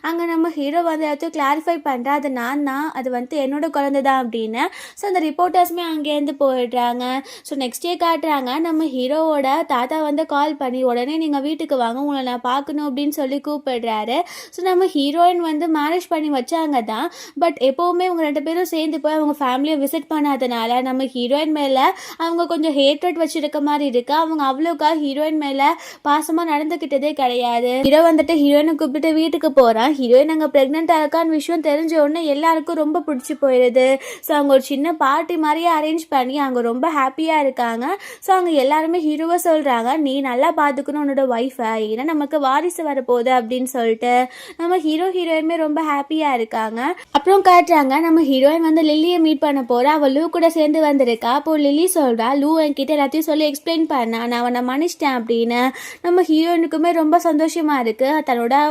அங்கே நம்ம ஹீரோ வந்து எல்லாத்தையும் கிளாரிஃபை பண்ணுறா அது நான் தான், அது வந்து என்னோட குழந்தை தான் அப்படின்னு. ஸோ அந்த ரிப்போர்ட்டர்ஸுமே அங்கேருந்து போயிடுறாங்க. ஸோ நெக்ஸ்ட் டே காட்டுறாங்க நம்ம ஹீரோவோட தாத்தா வந்து கால் பண்ணி உடனே நீங்கள் வீட்டுக்கு வாங்க உங்களை நான் பார்க்கணும் அப்படின்னு சொல்லி கூப்பிடுறாரு. ஸோ நம்ம ஹீரோயின் வந்து மேரேஜ் பண்ணி வச்சாங்க தான். பட் எப்போவுமே உங்கள் 2 பேரும் சேர்ந்து போய் அவங்க ஃபேமிலியை விசிட் பண்ணாதனால நம்ம ஹீரோயின் மேலே அவங்க கொஞ்சம் ஹேட்ரட் வச்சிருக்க மாதிரி இருக்கு. அவங்க அவ்வளோக்கா ஹீரோயின் மேலே பாசமாக நடந்துக்கிட்டதே கிடையாது. ஹீரோ வந்துட்டு ஹீரோயினை கூப்பிட்டு வீட்டுக்கு போகிறான். ஹீரோயின் அங்கே ப்ரெக்னெண்ட்டாக இருக்கான்னு விஷயம் தெரிஞ்ச உடனே எல்லாருக்கும் ரொம்ப பிடிச்சி போயிடுது. ஸோ அவங்க ஒரு சின்ன பார்ட்டி மாதிரியே அரேஞ்ச் பண்ணி அங்கே ரொம்ப ஹாப்பியாக இருக்காங்க. ஸோ அங்கே எல்லாருமே ஹீரோவை சொல்கிறாங்க நீ நல்லா பார்த்துக்கணும் உன்னோட ஒய்ஃபை, ஏன்னா நமக்கு வாரிசு வரப்போகுது அப்படின்னு சொல்லிட்டு நம்ம ஹீரோயினுமே ரொம்ப ஹாப்பியாக இருக்காங்க. அப்புறம் காட்டுறாங்க நம்ம ஹீரோயின் வந்து லில்லியை மீட் பண்ண போகிறா. அவள் லூ கூட சேர்ந்து வந்திருக்கா. அப்போது லில்லி சொல்கிறா லூ என்கிட்ட எல்லாத்தையும் சொல்லி எக்ஸ்பிளைன் பண்ணா, நான் அவனை மன்னிச்சிட்டேன் அப்படின்னு. நம்ம ஹீரோயினுக்குமே ரொம்ப சந்தோஷமாக இருக்குது தன்னோட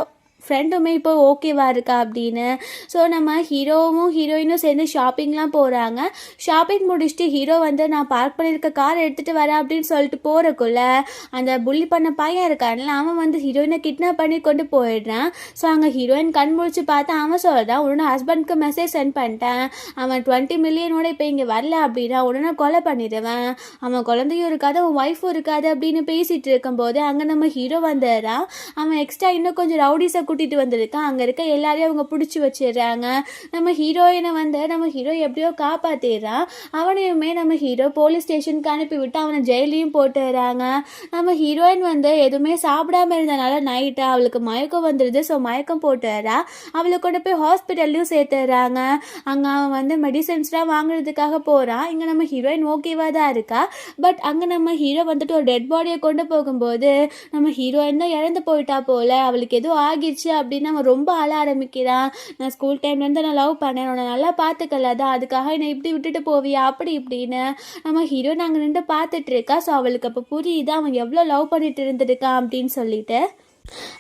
ஃப்ரெண்டுமே இப்போ ஓகேவாக இருக்கா அப்படின்னு. ஸோ நம்ம ஹீரோவும் ஹீரோயினும் சேர்ந்து ஷாப்பிங்லாம் போகிறாங்க. ஷாப்பிங் முடிச்சுட்டு ஹீரோ வந்து நான் பார்க் பண்ணியிருக்க கார் எடுத்துகிட்டு வரேன் அப்படின்னு சொல்லிட்டு போகிறக்குள்ள அந்த புள்ளி பண்ண பையன் இருக்கான்ல அவன் வந்து ஹீரோயினை கிட்னாப் பண்ணி கொண்டு போயிடுறான். ஸோ அங்கே ஹீரோயின் கண் முழிச்சு பார்த்தா அவன் சொல்கிறான் உடனே ஹஸ்பண்ட்க்கு மெசேஜ் சென்ட் பண்ணிட்டேன், அவன் 20 மில்லியனோட இப்போ இங்கே வரல அப்படின்னா உடனே கொலை பண்ணிடுவேன், அவன் குழந்தையும் இருக்காது அவன் ஒய்ஃபும் இருக்காது அப்படின்னு பேசிகிட்டு இருக்கும்போது அங்கே நம்ம ஹீரோ வந்துடுறான். அவன் எக்ஸ்ட்ரா இன்னும் கொஞ்சம் ரவுடிஸை கூட்டிகிட்டு வந்திருக்கான். அங்கே இருக்க எல்லாரையும் அவங்க பிடிச்சி வச்சிடுறாங்க. நம்ம ஹீரோயினை வந்து நம்ம ஹீரோ எப்படியோ காப்பாற்றிடுறான். அவனையுமே நம்ம ஹீரோ போலீஸ் ஸ்டேஷனுக்கு அனுப்பிவிட்டு அவனை ஜெயிலையும் போட்டுடுறாங்க. நம்ம ஹீரோயின் வந்து எதுவுமே சாப்பிடாம இருந்தனால நைட்டு அவளுக்கு மயக்கம் வந்துடுது. ஸோ மயக்கம் போட்டுறா. அவளை கொண்டு போய் ஹாஸ்பிட்டல்லையும் சேர்த்துடுறாங்க. அங்கே அவன் வந்து மெடிசன்ஸ்லாம் வாங்குறதுக்காக போகிறான். இங்கே நம்ம ஹீரோயின் ஓகேவாக தான் இருக்கா. பட் அங்கே நம்ம ஹீரோ வந்துட்டு ஒரு டெட் பாடியை கொண்டு போகும்போது நம்ம ஹீரோயின் தான் இறந்து போயிட்டா போல, அவளுக்கு எதுவும் ஆகிடுச்சு அப்படின்னு அவன் ரொம்ப அழ ஆரம்பிக்கிறான். நான் ஸ்கூல் டைம்லேருந்து நான் லவ் பண்ணேன், உன்னை நல்லா பார்த்துக்கலாதான், அதுக்காக என்னை இப்படி விட்டுட்டு போவியா அப்படி இப்படின்னு நம்ம ஹீரோ நாங்கள் நின்று பார்த்துட்டு இருக்கா. ஸோ அவளுக்கு அப்போ புரியுது அவன் எவ்வளோ லவ் பண்ணிட்டு இருந்திருக்கான் அப்படின்னு சொல்லிட்டு.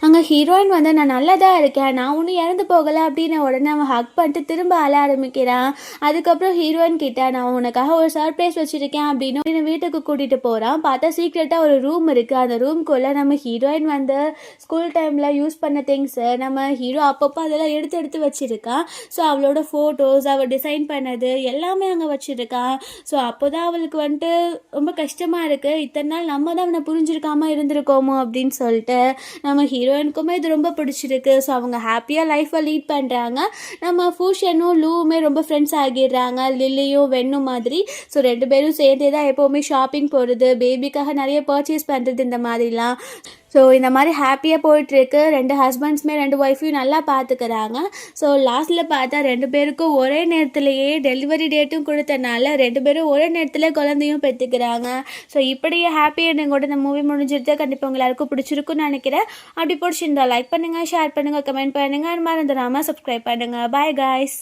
அங்கே ஹீரோயின் வந்து நான் நல்லா தான் இருக்கேன், நான் ஒன்றும் இறந்து போகலை அப்படின்னு உடனே அவன் ஹக் பண்ணிட்டு திரும்ப அழ ஆரம்பிக்கிறான். அதுக்கப்புறம் ஹீரோயின் கிட்ட நான் உனக்காக ஒரு சர்ப்ரைஸ் வச்சுருக்கேன் அப்படின்னு வீட்டுக்கு கூட்டிகிட்டு போகிறான். பார்த்தா சீக்ரெட்டாக ஒரு ரூம் இருக்குது. அந்த ரூம்குள்ளே நம்ம ஹீரோயின் வந்து ஸ்கூல் டைமில் யூஸ் பண்ண திங்ஸு நம்ம ஹீரோ அப்பப்போ அதெல்லாம் எடுத்து எடுத்து வச்சுருக்கான். ஸோ அவளோட ஃபோட்டோஸ் அவள் டிசைன் பண்ணது எல்லாமே அங்கே வச்சுருக்கான். ஸோ அப்போ தான் அவளுக்கு வந்துட்டு ரொம்ப கஷ்டமாக இருக்குது, இத்தனை நாள் நம்ம தான் அவனை புரிஞ்சிருக்காம இருந்திருக்கோமோ அப்படின்னு சொல்லிட்டு. நம்ம ஹீரோயினுக்குமே இது ரொம்ப பிடிச்சிருக்கு. ஸோ அவங்க ஹாப்பியாக லைஃப்பை லீட் பண்ணுறாங்க. நம்ம ஃபூஷனும் லூவுமே ரொம்ப ஃப்ரெண்ட்ஸ் ஆகிடுறாங்க, லில்லியும் வெண்ணும் மாதிரி. ஸோ 2 பேரும் சேர்ந்தே தான் எப்போவுமே ஷாப்பிங் போகிறது, பேபிக்காக நிறைய பர்ச்சேஸ் பண்ணுறது இந்த மாதிரிலாம். ஸோ இந்த மாதிரி ஹாப்பியாக போயிட்டுருக்கு. 2 ஹஸ்பண்ட்ஸுமே 2 ஒய்ஃபையும் நல்லா பார்த்துக்கிறாங்க. ஸோ லாஸ்ட்டில் பார்த்தா 2 பேருக்கும் ஒரே நேரத்துலையே டெலிவரி டேட்டும் கொடுத்தனால 2 பேரும் ஒரே நேரத்தில் குழந்தையும் பெற்றுக்கிறாங்க. ஸோ இப்படியே ஹாப்பி எண்டிங்கோட இந்த மூவி முடிஞ்சிருது. கண்டிப்பாக உங்கள் எல்லாருக்கும் பிடிச்சிருக்குன்னு நினைக்கிறேன். அப்படி பிடிச்சிருந்தா லைக் பண்ணுங்கள், ஷேர் பண்ணுங்கள், கமெண்ட் பண்ணுங்கள், மறந்துடாமல் சப்ஸ்கிரைப் பண்ணுங்கள். Bye guys.